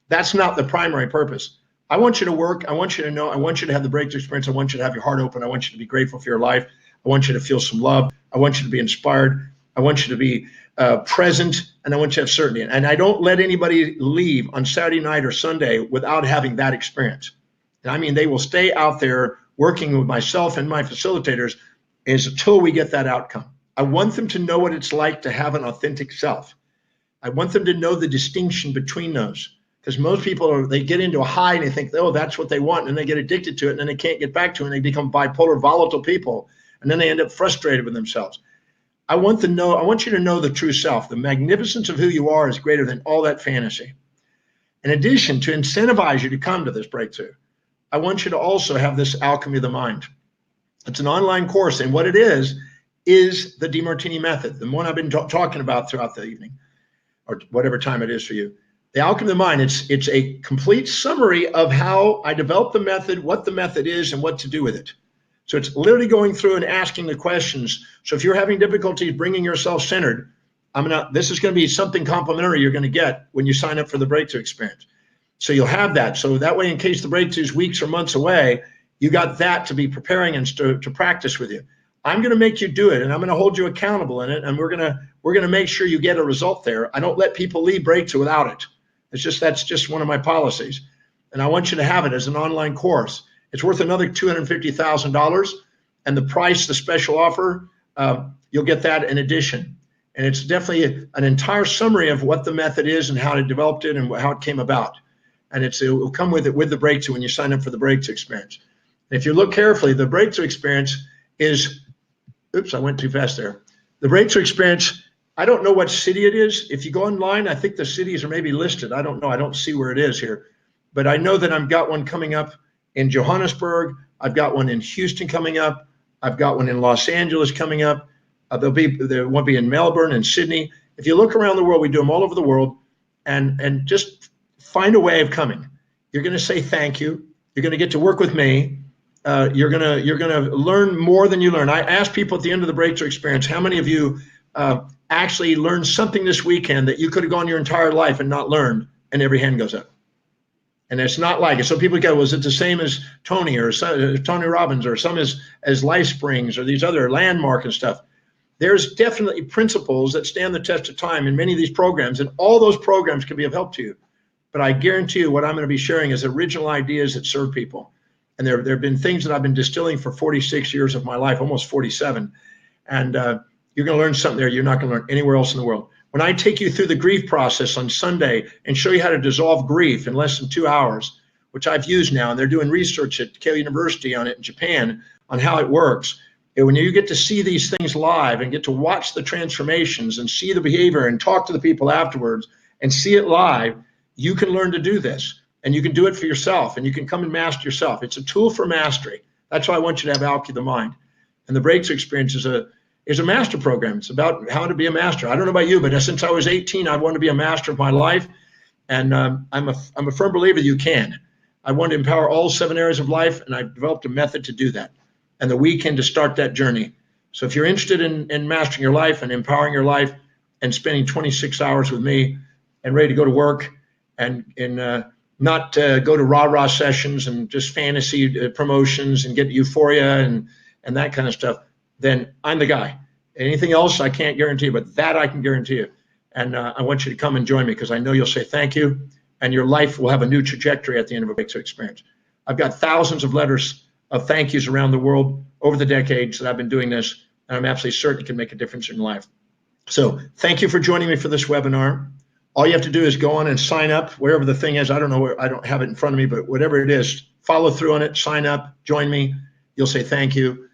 That's not the primary purpose. I want you to work. I want you to know. I want you to have the breakthrough experience. I want you to have your heart open. I want you to be grateful for your life. I want you to feel some love. I want you to be inspired. I want you to be present, and I want you to have certainty. And I don't let anybody leave on Saturday night or Sunday without having that experience. And I mean, they will stay out there working with myself and my facilitators until we get that outcome. I want them to know what it's like to have an authentic self. I want them to know the distinction between those. Because most people, they get into a high and they think, oh, that's what they want. And they get addicted to it and then they can't get back to it. And they become bipolar, volatile people. And then they end up frustrated with themselves. I want you to know the true self. The magnificence of who you are is greater than all that fantasy. In addition, to incentivize you to come to this breakthrough, I want you to also have this alchemy of the mind. It's an online course. And what it is the Demartini method, the one I've been talking about throughout the evening, or whatever time it is for you. The alchemy of the mind, it's a complete summary of how I developed the method, what the method is, and what to do with it. So it's literally going through and asking the questions. So if you're having difficulties bringing yourself centered, this is going to be something complimentary you're going to get when you sign up for the breakthrough experience. So you'll have that. So that way, in case the breakthrough is weeks or months away, you got that to be preparing and to practice with you. I'm going to make you do it, and I'm going to hold you accountable in it, and we're going to make sure you get a result there. I don't let people leave breakthrough without it. That's just one of my policies, and I want you to have it as an online course. It's worth another $250,000, and the price, the special offer, you'll get that in addition. And it's definitely an entire summary of what the method is and how it developed it and how it came about. And it will come with it with the breakthrough when you sign up for the breakthrough experience. And if you look carefully, the breakthrough experience is, oops, I went too fast there. The breakthrough experience, I don't know what city it is. If you go online, I think the cities are maybe listed. I don't know. I don't see where it is here. But I know that I've got one coming up in Johannesburg. I've got one in Houston coming up. I've got one in Los Angeles coming up. There won't be in Melbourne and Sydney. If you look around the world, we do them all over the world, and just find a way of coming. You're going to say thank you. You're going to get to work with me. You're gonna learn more than you learn. I ask people at the end of the breakthrough experience, how many of you actually learned something this weekend that you could have gone your entire life and not learned? And every hand goes up. And it's not like it. So people go, was it the same as Tony or Tony Robbins or some as LifeSprings or these other Landmark and stuff? There's definitely principles that stand the test of time in many of these programs, and all those programs can be of help to you. But I guarantee you what I'm going to be sharing is original ideas that serve people. And there have been things that I've been distilling for 46 years of my life, almost 47. And you're going to learn something there you're not going to learn anywhere else in the world. When I take you through the grief process on Sunday and show you how to dissolve grief in less than 2 hours, which I've used now, and they're doing research at Keio University on it in Japan on how it works. And when you get to see these things live and get to watch the transformations and see the behavior and talk to the people afterwards and see it live, you can learn to do this. And you can do it for yourself, and you can come and master yourself. It's a tool for mastery. That's why I want you to have Alchemy the Mind. And the breakthrough experience is a master program. It's about how to be a master. I don't know about you, but since I was 18, I wanted to be a master of my life. And I'm a firm believer you can. I want to empower all 7 areas of life, and I've developed a method to do that. And the weekend to start that journey. So if you're interested in mastering your life and empowering your life and spending 26 hours with me and ready to go to work and not go to rah-rah sessions and just fantasy promotions and get euphoria and that kind of stuff, then I'm the guy. Anything else I can't guarantee, but that I can guarantee you. And I want you to come and join me because I know you'll say thank you, and your life will have a new trajectory at the end of a breakthrough experience. I've got thousands of letters of thank yous around the world over the decades that I've been doing this, and I'm absolutely certain it can make a difference in your life. So thank you for joining me for this webinar. All you have to do is go on and sign up, wherever the thing is. I don't know where, I don't have it in front of me, but whatever it is, follow through on it, sign up, join me. You'll say thank you.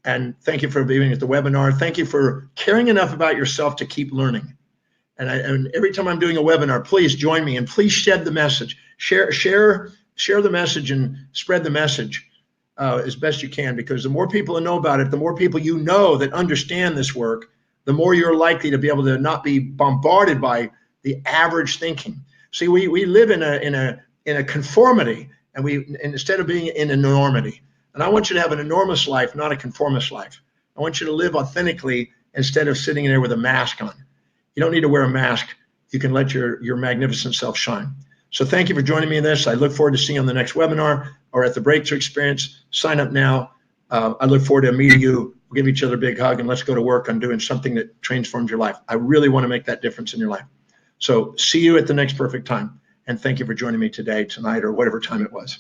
And thank you for being at the webinar. Thank you for caring enough about yourself to keep learning. And every time I'm doing a webinar, please join me and please shed the message. Share the message and spread the message as best you can, because the more people that know about it, the more people you know that understand this work, the more you're likely to be able to not be bombarded by the average thinking. See, we live in a conformity, and instead of being in enormity. And I want you to have an enormous life, not a conformist life. I want you to live authentically instead of sitting there with a mask on. You don't need to wear a mask. You can let your magnificent self shine. So thank you for joining me in this. I look forward to seeing you on the next webinar or at the Breakthrough Experience. Sign up now. I look forward to meeting you. We'll give each other a big hug, and let's go to work on doing something that transforms your life. I really want to make that difference in your life. So see you at the next perfect time. And thank you for joining me today, tonight, or whatever time it was.